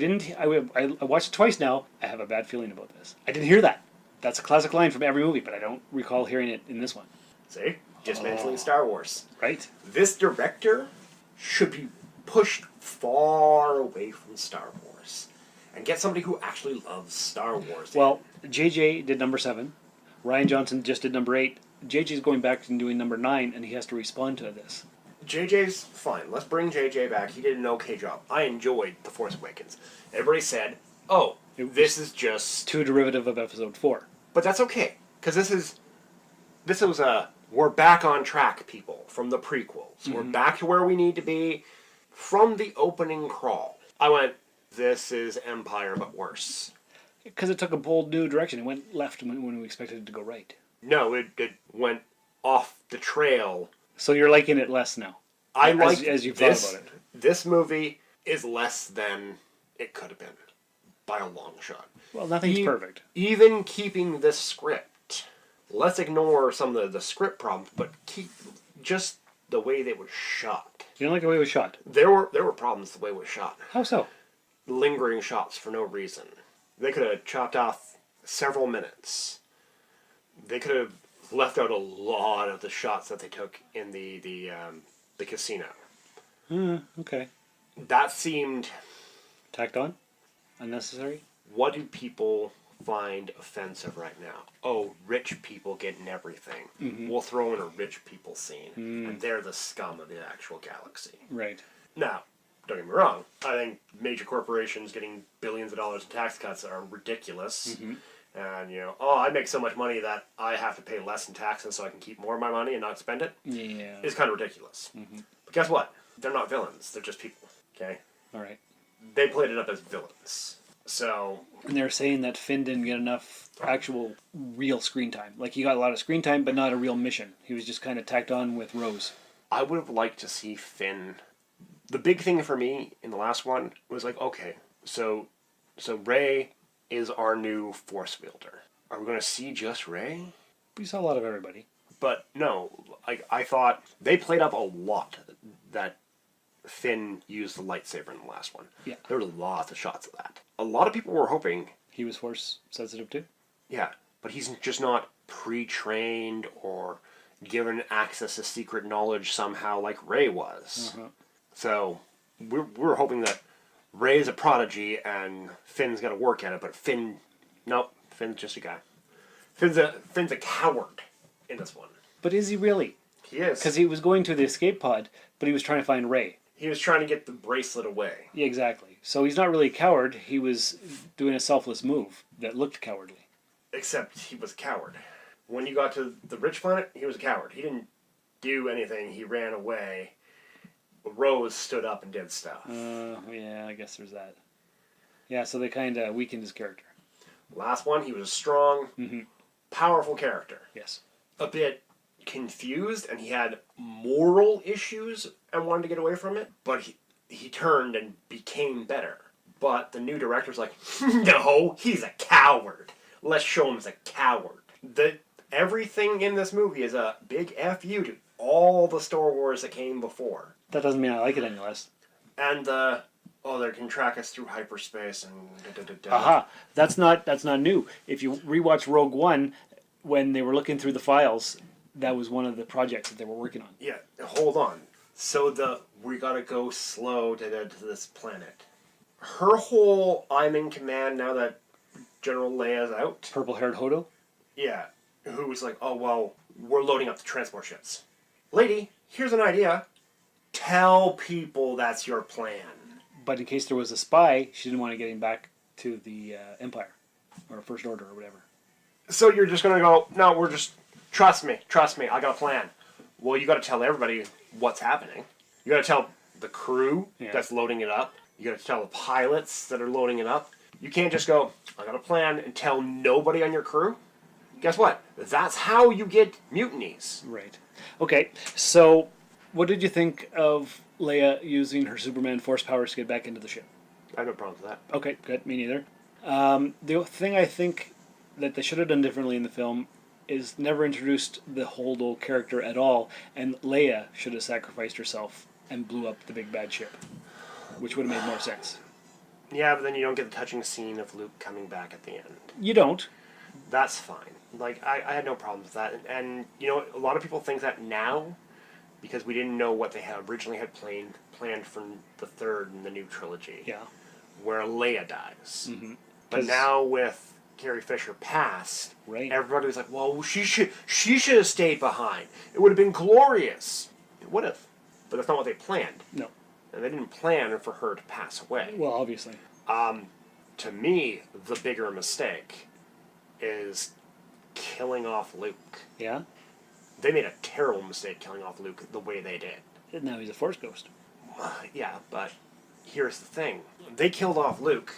watched it twice now. I have a bad feeling about this. I didn't hear that. That's a classic line from every movie, but I don't recall hearing it in this one. See? Dismantling Star Wars. Right? This director should be pushed far away from Star Wars and get somebody who actually loves Star Wars. Well, JJ did number 7. Ryan Johnson just did number 8. JJ's going back and doing number 9, and he has to respond to this. JJ's fine. Let's bring JJ back. He did an okay job. I enjoyed The Force Awakens. Everybody said, oh, this is just... too derivative of Episode 4. But that's okay, because this was a... We're back on track, people, from the prequels. We're back to where we need to be from the opening crawl. I went, this is Empire, but worse. Because it took a bold new direction. It went left when we expected it to go right. No, it went off the trail. So you're liking it less now? I like as you've thought about it. This movie is less than it could have been, by a long shot. Well, nothing's perfect. Even keeping this script, let's ignore some of the script problems, but keep just the way they were shot. You don't like the way it was shot? There were problems the way it was shot. How so? Lingering shots for no reason. They could have chopped off several minutes. They could have left out a lot of the shots that they took in the casino. Okay. That seemed... Tacked on? Unnecessary? What do people find offensive right now? Oh, rich people getting everything. We'll throw in a rich people scene. And they're the scum of the actual galaxy. Right. Now, don't get me wrong. I think major corporations getting billions of dollars in tax cuts are ridiculous. And, I make so much money that I have to pay less in taxes so I can keep more of my money and not spend it. Yeah. It's kind of ridiculous. But guess what? They're not villains. They're just people. Okay? All right. They played it up as villains. So... And they're saying that Finn didn't get enough actual real screen time. Like, he got a lot of screen time, but not a real mission. He was just kind of tacked on with Rose. I would have liked to see Finn... The big thing for me in the last one was like, okay, so Rey is our new Force wielder. Are we going to see just Rey? We saw a lot of everybody. But no, I thought they played up a lot that Finn used the lightsaber in the last one. Yeah. There were lots of shots of that. A lot of people were hoping... He was Force sensitive too? Yeah, but he's just not pre-trained or given access to secret knowledge somehow like Rey was. So we're hoping that Rey's a prodigy and Finn's got to work at it, but nope, Finn's just a guy. Finn's a coward in this one. But is he really? He is. Because he was going to the escape pod, but he was trying to find Rey. He was trying to get the bracelet away. Yeah, exactly. So he's not really a coward. He was doing a selfless move that looked cowardly. Except he was a coward. When you got to the rich planet, he was a coward. He didn't do anything. He ran away. Rose stood up and did stuff. Yeah, I guess there's that. Yeah, so they kind of weakened his character. Last one, he was a strong, powerful character. Yes. A bit confused, and he had moral issues and wanted to get away from it, but he turned and became better. But the new director's like, no, he's a coward. Let's show him as a coward. Everything in this movie is a big F you to all the Star Wars that came before. That doesn't mean I like it any less. And they can track us through hyperspace and Aha! That's not new. If you rewatch Rogue One, when they were looking through the files, that was one of the projects that they were working on. Yeah, hold on. So we gotta go slow to this planet. Her whole I'm in command now that General Leia's out. Purple-haired Hodo? Yeah, who was like, oh, well, we're loading up the transport ships. Lady, here's an idea. Tell people that's your plan. But in case there was a spy, she didn't want to get him back to the Empire. Or First Order or whatever. So you're just gonna go, no, trust me, I got a plan. Well, you gotta tell everybody what's happening. You gotta tell the crew that's loading it up. You gotta tell the pilots that are loading it up. You can't just go, I got a plan, and tell nobody on your crew. guess what? That's how you get mutinies. Right. Okay, so what did you think of Leia using her Superman force powers to get back into the ship? I have no problem with that. Okay, good. Me neither. The thing I think that they should have done differently in the film is never introduced the Holdo character at all, and Leia should have sacrificed herself and blew up the big bad ship, which would have made more sense. Yeah, but then you don't get the touching scene of Luke coming back at the end. You don't. That's fine. Like, I had no problem with that. And, you know, a lot of people think that now, because we didn't know what they had originally had planned for the third in the new trilogy. Yeah. Where Leia dies. Mm-hmm. But now with Carrie Fisher passed, right. Everybody was like, well, she should have stayed behind. It would have been glorious. It would have. But that's not what they planned. No. And they didn't plan for her to pass away. Well, obviously. To me, the bigger mistake is killing off Luke. Yeah? They made a terrible mistake killing off Luke the way they did. And now he's a Force ghost. Yeah, but here's the thing. They killed off Luke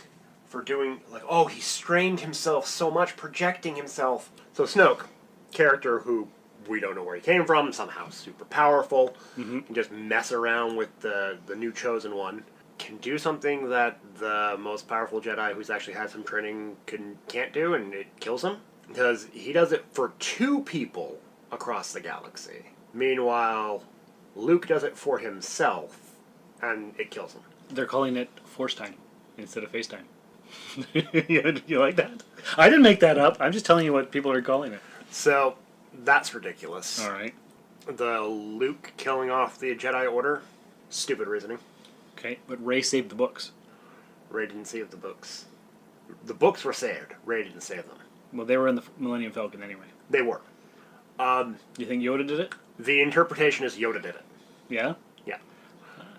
for doing, like, oh, he strained himself so much, projecting himself. So Snoke, character who we don't know where he came from, somehow super powerful, can just mess around with the new Chosen One, can do something that the most powerful Jedi who's actually had some training can't do, and it kills him. Because he does it for 2 people across the galaxy. Meanwhile, Luke does it for himself, and it kills him. They're calling it Force Time instead of FaceTime. You like that? I didn't make that up. I'm just telling you what people are calling it. So, that's ridiculous. All right. The Luke killing off the Jedi Order, stupid reasoning. Okay, but Rey saved the books. Rey didn't save the books. The books were saved. Rey didn't save them. Well, they were in the Millennium Falcon anyway. They were. You think Yoda did it? The interpretation is Yoda did it. Yeah? Yeah.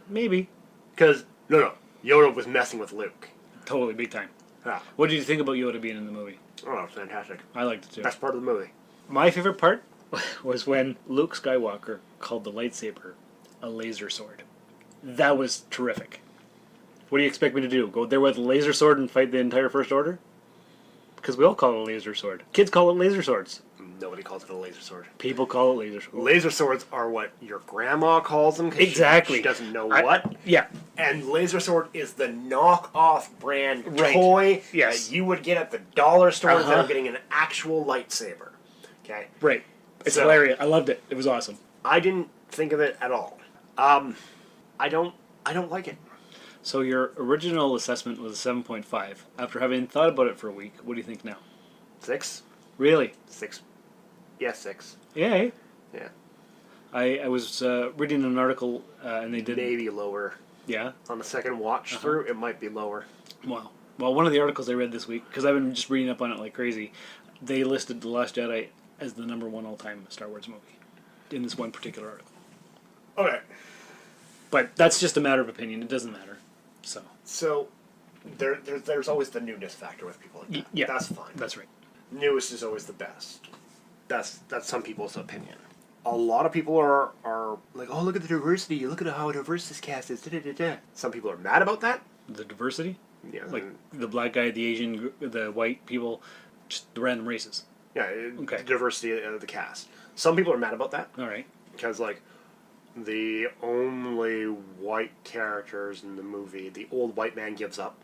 Maybe. Because, no, Yoda was messing with Luke. Totally, big time. Yeah. What did you think about Yoda being in the movie? Oh, it was fantastic. I liked it too. Best part of the movie. My favorite part was when Luke Skywalker called the lightsaber a laser sword. That was terrific. What do you expect me to do? Go there with a laser sword and fight the entire First Order? Because we all call it a laser sword. Kids call it laser swords. Nobody calls it a laser sword. People call it laser swords. Laser swords are what your grandma calls them. Exactly. She doesn't know what. Yeah. And laser sword is the knockoff brand Right. toy Yes. that you would get at the dollar store instead of getting an actual lightsaber. Okay? Right. It's So- hilarious. I loved it. It was awesome. I didn't think of it at all. I don't like it. So your original assessment was a 7.5. After having thought about it for a week, what do you think now? 6? Really? 6. Yeah, 6. Yeah. Yeah. I was reading an article and they did... Maybe lower. Yeah? On the second watch through, it might be lower. Wow. Well, one of the articles I read this week, because I've been just reading up on it like crazy, they listed The Last Jedi as the #1 all-time Star Wars movie in this one particular article. Okay. But that's just a matter of opinion. It doesn't matter. So there's always the newness factor with people like that. Yeah. That's fine. That's right. Newest is always the best. That's some people's opinion. A lot of people are like, oh, look at the diversity. Look at how diverse this cast is. Da-da-da-da. Some people are mad about that. The diversity? Yeah. Like the black guy, the Asian, the white people, just the random races. Yeah, Okay. the diversity of the cast. Some people are mad about that. All right. Because, like, the only white characters in the movie, the old white man gives up,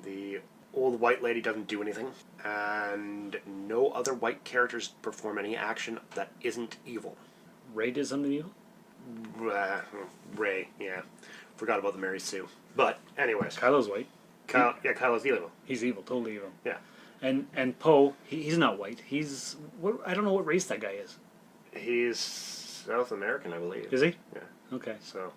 the old white lady doesn't do anything, and no other white characters perform any action that isn't evil. Rey did something evil? Rey, yeah. Forgot about the Mary Sue. But, anyways. Kylo's white. Kylo's evil. He's evil, totally evil. Yeah. And Poe, he's not white. He's I don't know what race that guy is. He's South American, I believe. Is he? Yeah. Okay. So,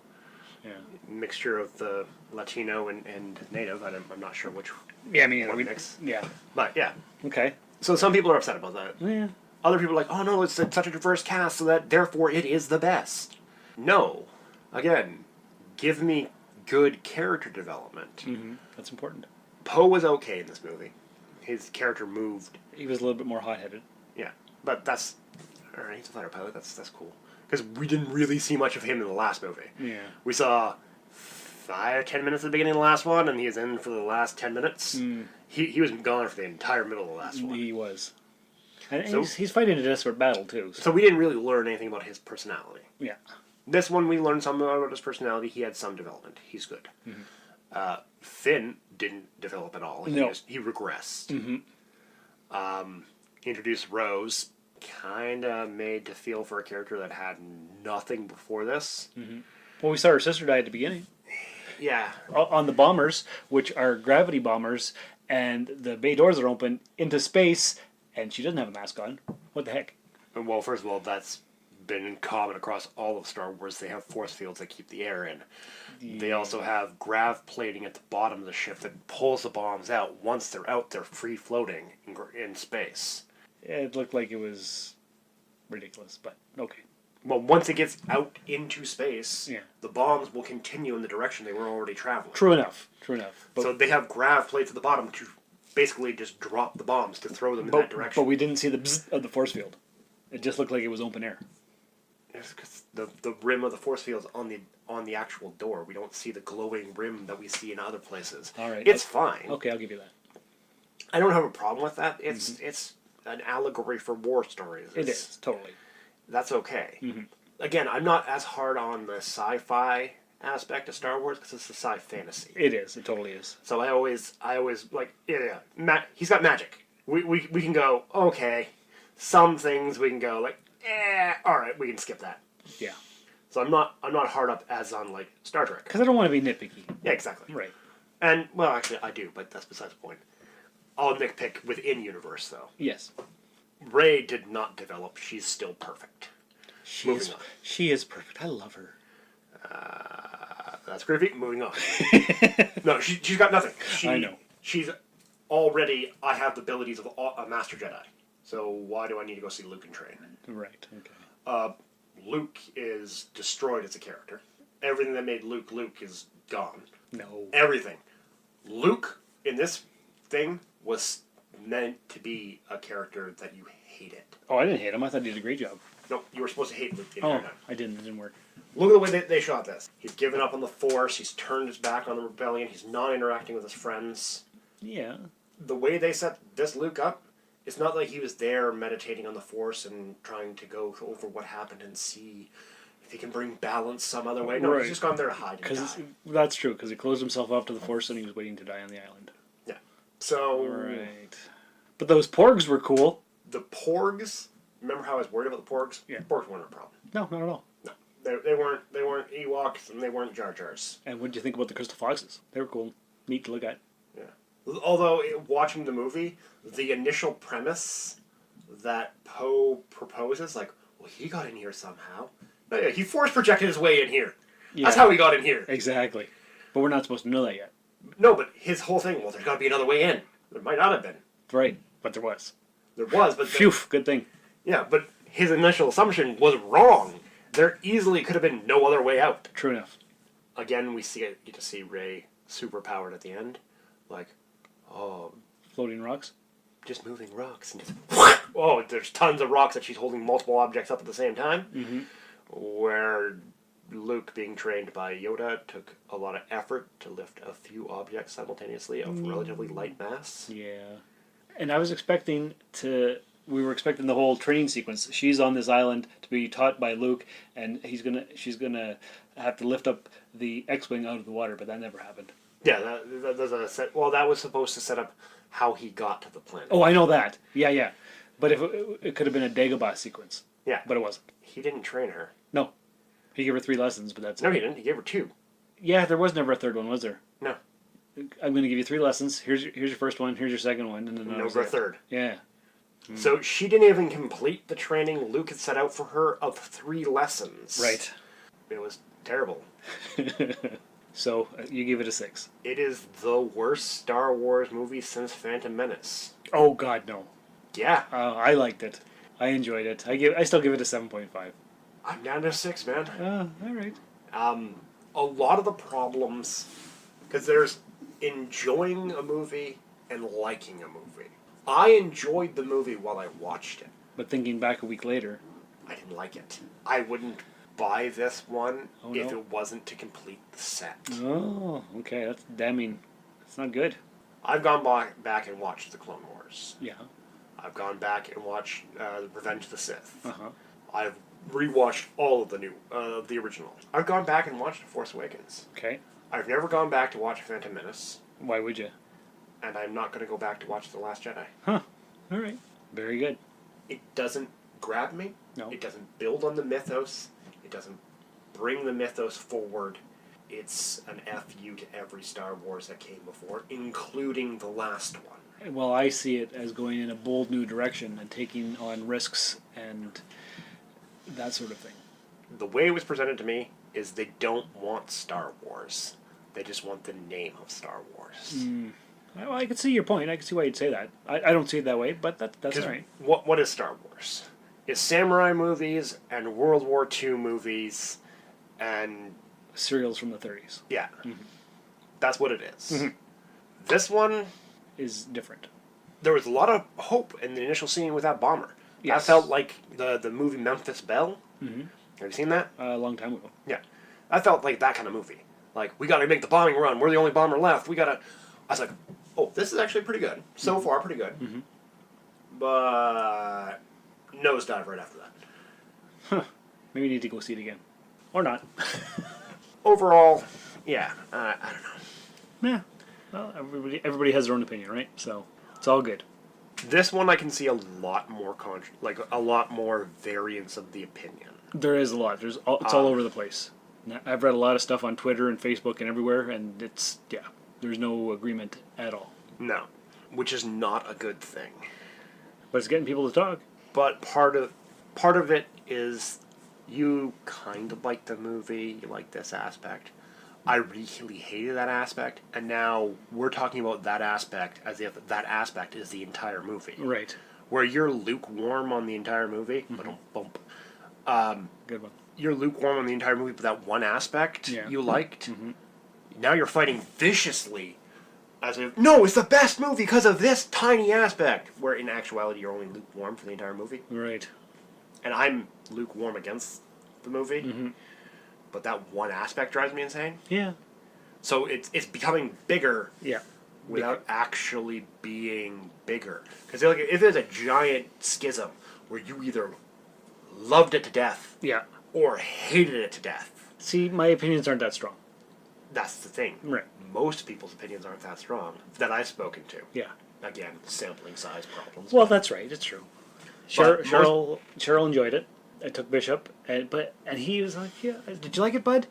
yeah, mixture of the Latino and Native. I'm not sure which. Yeah, I mean, one mix. Yeah. But yeah. Okay. So some people are upset about that. Yeah. Other people are like, oh no, it's such a diverse cast, so that therefore it is the best. No. Again, give me good character development. Mm-hmm. That's important. Poe was okay in this movie. His character moved. He was a little bit more hot-headed. Yeah, but that's all right. He's a fighter pilot. That's cool. Because we didn't really see much of him in the last movie. Yeah. We saw 5-10 minutes at the beginning of the last one, and he was in for the last 10 minutes. He was gone for the entire middle of the last one. He was. And So- he's fighting a desperate battle, too. So we didn't really learn anything about his personality. Yeah. This one, we learned something about his personality. He had some development. He's good. Finn didn't develop at all. No. He regressed. Mm-hmm. Introduced Rose, kind of made to feel for a character that had nothing before this. Mm-hmm. Well, we saw her sister die at the beginning. Yeah. On the bombers, which are gravity bombers, and the bay doors are open into space, and she doesn't have a mask on. What the heck? Well, first of all, that's been in common across all of Star Wars. They have force fields that keep the air in. They also have grav plating at the bottom of the ship that pulls the bombs out. Once they're out, they're free floating in space. It looked like it was ridiculous, but okay. Well, once it gets out into space, Yeah. the bombs will continue in the direction they were already traveling. True enough. But, So they have grav plates at the bottom to basically just drop the bombs to throw them in that direction. But we didn't see the bzz of the force field. It just looked like it was open air. It's 'cause the rim of the force field is on the actual door. We don't see the glowing rim that we see in other places. All right. It's fine. Okay, I'll give you that. I don't have a problem with that. It's an allegory for war stories. It is, totally. That's okay. Mm-hmm. Again, I'm not as hard on the sci-fi aspect of Star Wars because it's a sci fantasy. It is. It totally is. So I always like he's got magic. We can go okay. Some things we can go like all right, we can skip that. Yeah. So I'm not hard up as on like Star Trek. Because I don't want to be nitpicky. Yeah, exactly. Right. And well, actually, I do, but that's besides the point. I'll nitpick within universe though. Yes. Rey did not develop. She's still perfect. Moving on. She is perfect. I love her. That's creepy. Moving on. No, she's got nothing. I know. She's already. I have the abilities of a Master Jedi. So why do I need to go see Luke and train? Right. Okay. Luke is destroyed as a character. Everything that made Luke Luke is gone. No. Everything. Luke in this thing was meant to be a character that you hated. Oh, I didn't hate him. I thought he did a great job. No, you were supposed to hate Luke the Oh, entire time. I didn't. It didn't work. Look at the way they shot this. He's given up on the Force. He's turned his back on the rebellion. He's not interacting with his friends. Yeah. The way they set this Luke up, it's not like he was there meditating on the Force and trying to go over what happened and see if he can bring balance some other way. No, Right. he's just gone there to hide and die. That's true, because he closed himself off to the Force and he was waiting to die on the island. Yeah. So... Right. But those Porgs were cool. The Porgs... Remember how I was worried about the Porgs? Yeah. Porgs weren't a problem. No, not at all. No. They weren't Ewoks and they weren't Jar Jars. And what did you think about the Crystal Foxes? They were cool. Neat to look at. Yeah. Although, watching the movie, the initial premise that Poe proposes, like, well, he got in here somehow. No, yeah, he force projected his way in here. Yeah. That's how he got in here. Exactly. But we're not supposed to know that yet. No, but his whole thing, well, there's got to be another way in. There might not have been. Right. But there was. There was, but... Phew, good thing. Yeah, but his initial assumption was wrong. There easily could have been no other way out. True enough. Again, we get to see Rey superpowered at the end. Like, oh... Floating rocks? Just moving rocks and just... Oh, there's tons of rocks that she's holding multiple objects up at the same time. Mm-hmm. Where Luke, being trained by Yoda, took a lot of effort to lift a few objects simultaneously of relatively light mass. Yeah. And I was expecting we were expecting the whole training sequence. She's on this island to be taught by Luke, and she's gonna have to lift up the X-wing out of the water, but that never happened. Yeah, that that was supposed to set up how he got to the planet. Oh, I know that. Yeah. But if it could have been a Dagobah sequence. Yeah, but it wasn't. He didn't train her. No, he gave her 3 lessons, but that's No, it. he didn't. He gave her 2. Yeah, there was never a third one, was there? No. I'm going to give you 3 lessons. Here's your first one. Here's your second one, and then Never a third. Yeah. So she didn't even complete the training Luke had set out for her of 3 lessons. Right. It was terrible. So you give it a 6. It is the worst Star Wars movie since Phantom Menace. Oh God, no. Yeah. I liked it. I enjoyed it. I still give it a 7.5. I'm down to 6, man. All right. A lot of the problems, because there's enjoying a movie and liking a movie. I enjoyed the movie while I watched it. But thinking back a week later, I didn't like it. I wouldn't buy this one if no. it wasn't to complete the set. Oh, okay. That's damning. That's not good. I've gone back and watched the Clone Wars. Yeah. I've gone back and watched Revenge of the Sith. Uh-huh. I've rewatched all of the original. I've gone back and watched The Force Awakens. Okay. I've never gone back to watch Phantom Menace. Why would you? And I'm not going to go back to watch The Last Jedi. Huh. All right. Very good. It doesn't grab me. No. It doesn't build on the mythos. It doesn't bring the mythos forward. It's an FU to every Star Wars that came before, including the last one. Well, I see it as going in a bold new direction and taking on risks and that sort of thing. The way it was presented to me is they don't want Star Wars. They just want the name of Star Wars. Well, I can see your point. I can see why you'd say that. I don't see it that way, but that's all right. What is Star Wars? It's samurai movies and World War II movies and... serials from the 30s. Yeah. That's what it is. This one... is different. There was a lot of hope in the initial scene with that bomber. Yes. I felt like the movie Memphis Belle. Have you seen that? A long time ago. Yeah. I felt like that kind of movie. Like, we gotta make the bombing run. We're the only bomber left. We gotta... I was like, oh, this is actually pretty good. So far, pretty good. But... nosedive right after that. Huh. Maybe you need to go see it again. Or not. Overall, yeah, I don't know. Yeah. Well, everybody has their own opinion, right? So, it's all good. This one I can see a lot more a lot more variance of the opinion. There is a lot. It's all over the place. I've read a lot of stuff on Twitter and Facebook and everywhere, and there's no agreement at all. No, which is not a good thing. But it's getting people to talk. But part of it is you kind of like the movie, you like this aspect. I really hated that aspect, and now we're talking about that aspect as if that aspect is the entire movie. Right. Where you're lukewarm on the entire movie, bump. Good one. You're lukewarm on the entire movie, but that one aspect you liked, now you're fighting viciously as if, no, it's the best movie because of this tiny aspect, where in actuality you're only lukewarm for the entire movie. Right. And I'm lukewarm against the movie, but that one aspect drives me insane. Yeah. So it's becoming bigger without Bigger. actually being bigger. Because like, if there's a giant schism where you either loved it to death or hated it to death. See, my opinions aren't that strong. That's the thing. Right. Most people's opinions aren't that strong that I've spoken to. Yeah. Again, sampling size problems. Well, that's right. It's true. Cheryl enjoyed it. I took Bishop, and he was like, "Yeah, did you like it, bud?"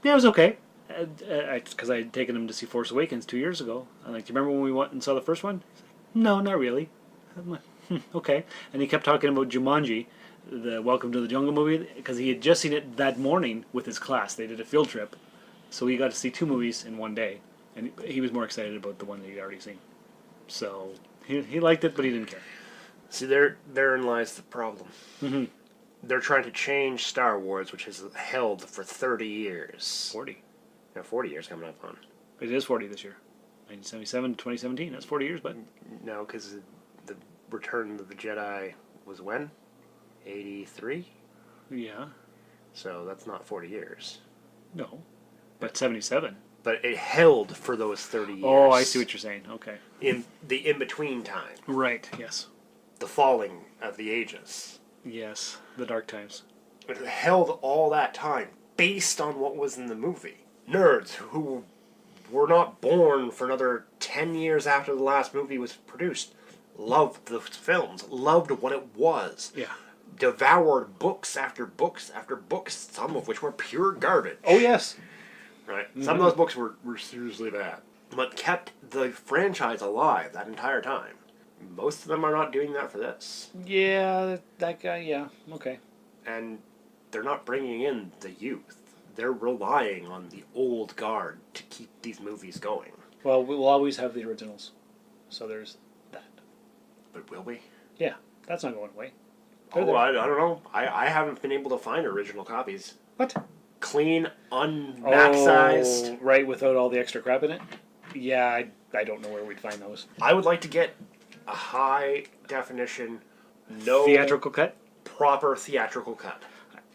Yeah, it was okay. Because I had taken him to see Force Awakens 2 years ago. I'm like, "Do you remember when we went and saw the first one?" He's like, "No, not really." I'm like, "Okay." And he kept talking about Jumanji, the Welcome to the Jungle movie, because he had just seen it that morning with his class. They did a field trip, so he got to see 2 movies in one day, and he was more excited about the one that he'd already seen. So he liked it, but he didn't care. See, therein lies the problem. They're trying to change Star Wars, which has held for 30 years. 40. Yeah, 40 years coming up on. It is 40 this year. 1977 to 2017. That's 40 years, but... No, because the Return of the Jedi was when? 83? Yeah. So that's not 40 years. No. But 77. But it held for those 30 years. Oh, I see what you're saying. Okay. In the in-between time. Right, yes. The falling of the ages. Yes, the dark times. It held all that time based on what was in the movie. Nerds who were not born for another 10 years after the last movie was produced loved the films, loved what it was. Yeah. Devoured books after books after books, some of which were pure garbage. Oh, yes. Right? Some of those books were seriously bad. But kept the franchise alive that entire time. Most of them are not doing that for this. Yeah, that guy, yeah. Okay. And they're not bringing in the youth. They're relying on the old guard to keep these movies going. Well, we'll always have the originals. So there's that. But will we? Yeah, that's not going away. I don't know. I haven't been able to find original copies. What? Clean, unmaxized. Oh, right, without all the extra crap in it? Yeah, I don't know where we'd find those. I would like to get a high definition, no theatrical cut? Proper theatrical cut.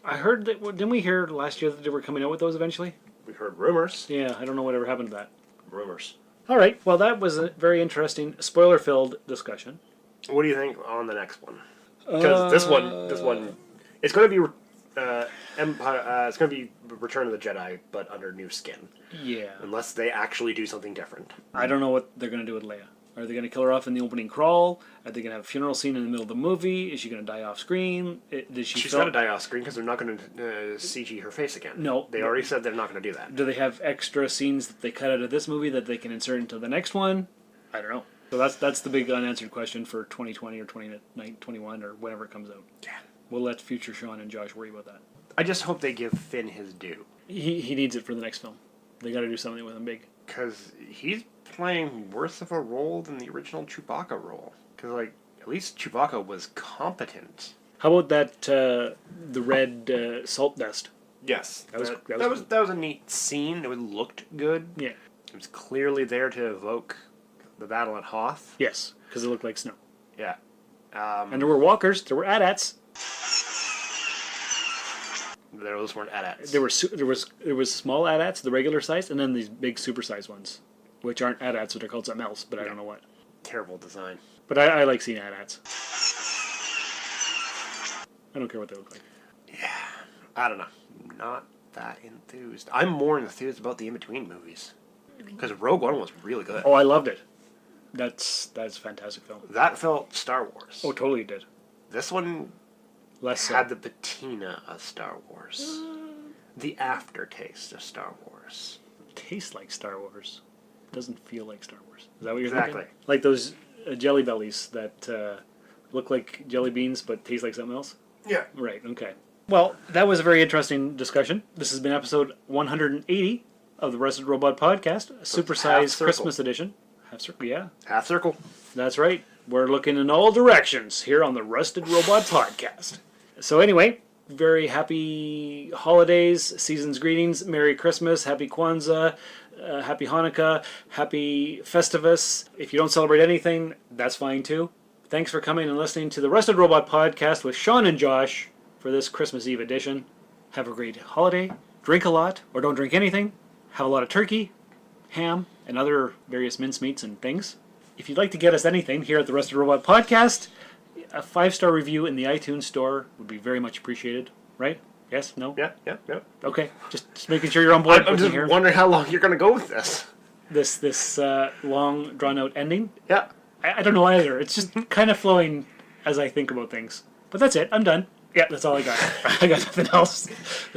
I heard that, didn't we hear last year that they were coming out with those eventually? We heard rumors. Yeah, I don't know whatever happened to that. Rumors. All right, well, that was a very interesting, spoiler-filled discussion. What do you think on the next one? Because this one, it's going to be Empire. It's going to be Return of the Jedi, but under new skin. Yeah. Unless they actually do something different. I don't know what they're going to do with Leia. Are they going to kill her off in the opening crawl? Are they going to have a funeral scene in the middle of the movie? Is she going to die off screen? She's got to die off screen because they're not going to CG her face again. No. They already said they're not going to do that. Do they have extra scenes that they cut out of this movie that they can insert into the next one? I don't know. So that's the big unanswered question for 2020 or 2021 or whenever it comes out. Yeah. We'll let future Sean and Josh worry about that. I just hope they give Finn his due. He needs it for the next film. They got to do something with him big. Because he's playing worse of a role than the original Chewbacca role. Because, at least Chewbacca was competent. How about that, the red salt dust? Yes. That was a neat scene. It looked good. Yeah. It was clearly there to evoke the battle at Hoth. Yes, because it looked like snow. Yeah. And there were walkers. There were AT-ATs. Those weren't AT-ATs. There was small AT-ATs, the regular size, and then these big supersized ones, which aren't AT-ATs, but are called something else, but I don't know what. Terrible design. But I like seeing AT-ATs. I don't care what they look like. Yeah. I don't know. Not that enthused. I'm more enthused about the in-between movies. Because Rogue One was really good. Oh, I loved it. That's a fantastic film. That felt Star Wars. Oh, totally did. This one less had the patina of Star Wars. The aftertaste of Star Wars. Tastes like Star Wars. Doesn't feel like Star Wars. Is that what you're Exactly. thinking? Like those jelly bellies that look like jelly beans but taste like something else? Yeah. Right, okay. Well, that was a very interesting discussion. This has been episode 180 of the Rusted Robot Podcast, a supersized Christmas edition. Half circle, yeah. Half circle. That's right. We're looking in all directions here on the Rusted Robot Podcast. So anyway, very happy holidays, season's greetings, Merry Christmas, Happy Kwanzaa, Happy Hanukkah, Happy Festivus. If you don't celebrate anything, that's fine too. Thanks for coming and listening to the Rusted Robot Podcast with Sean and Josh for this Christmas Eve edition. Have a great holiday. Drink a lot, or don't drink anything. Have a lot of turkey, ham, and other various mincemeats and things. If you'd like to get us anything here at the Rusted Robot Podcast, a 5-star review in the iTunes store would be very much appreciated. Right? Yes? No? Yeah. Okay. Just making sure you're on board. I'm just wondering how long you're going to go with this. This long, drawn-out ending. Yeah. I don't know either. It's just kind of flowing as I think about things. But that's it. I'm done. Yeah, that's all I got. I got nothing else.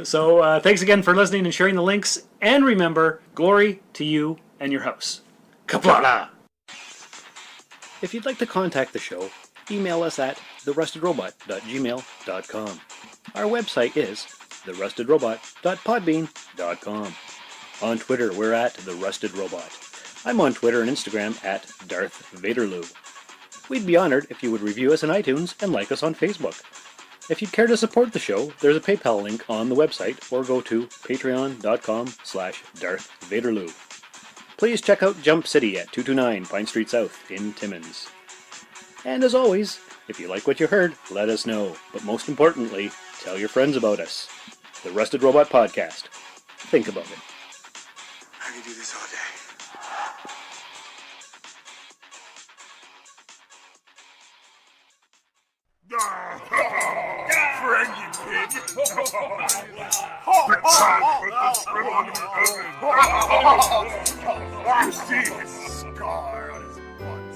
So thanks again for listening and sharing the links. And remember, glory to you and your house. Kapla! If you'd like to contact the show, email us at therustedrobot.gmail.com. Our website is therustedrobot.podbean.com. On Twitter, we're at therustedrobot. I'm on Twitter and Instagram at Darth Vaderloo. We'd be honored if you would review us on iTunes and like us on Facebook. If you'd care to support the show, there's a PayPal link on the website, or go to patreon.com/Darth Vaderloo. Please check out Jump City at 229 Pine Street South in Timmins. And as always, if you like what you heard, let us know. But most importantly, tell your friends about us. The Rusted Robot Podcast. Think about it. I can do this all day. Friendly pig. You see his scar on his butt.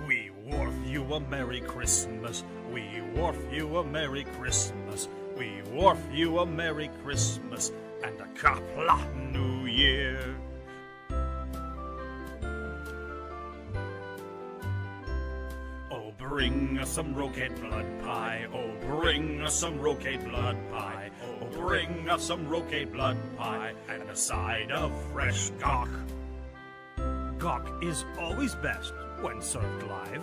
We wharf you a Merry Christmas. We wharf you a Merry Christmas. We wharf you a Merry Christmas and a Kapla New Year. Oh, bring us some roquette blood pie. Oh, bring us some roquette blood pie. Oh, bring us some roquette blood pie and a side of fresh gawk. Gawk is always best when served live.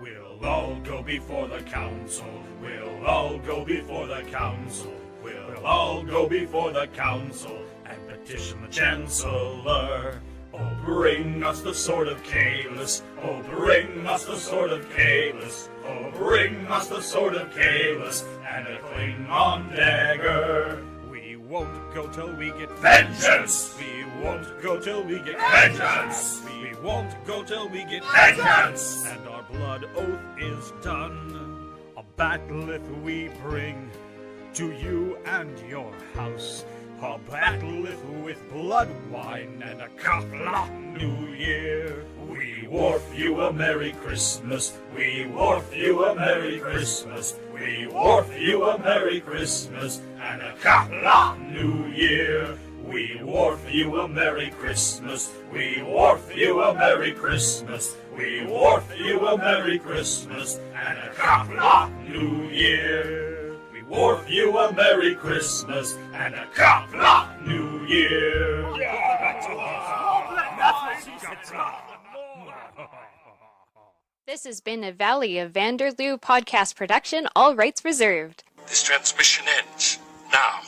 We'll all go before the council. We'll all go before the council. We'll all go before the council and petition the chancellor. Oh, bring us the sword of Kalis. Oh, bring us the sword of Kalis. Oh, bring us the sword of Kalis and a Klingon dagger. We won't go till we get vengeance. We won't go till we get vengeance. We won't go till we get vengeance. And our blood oath is done. A battleth we bring to you and your house. A battleth with blood wine and a cocklock New Year. We wharf you a Merry Christmas. We wharf you a Merry Christmas. We wharf you a Merry Christmas and a cocklock New Year. We wharf you a Merry Christmas. We wharf you a Merry Christmas. We wharf you a Merry Christmas and a cocklock New Year. We wharf you a Merry Christmas and a cocklock New Year. This has been a Valley of Vanderloo podcast production, all rights reserved. This transmission ends now.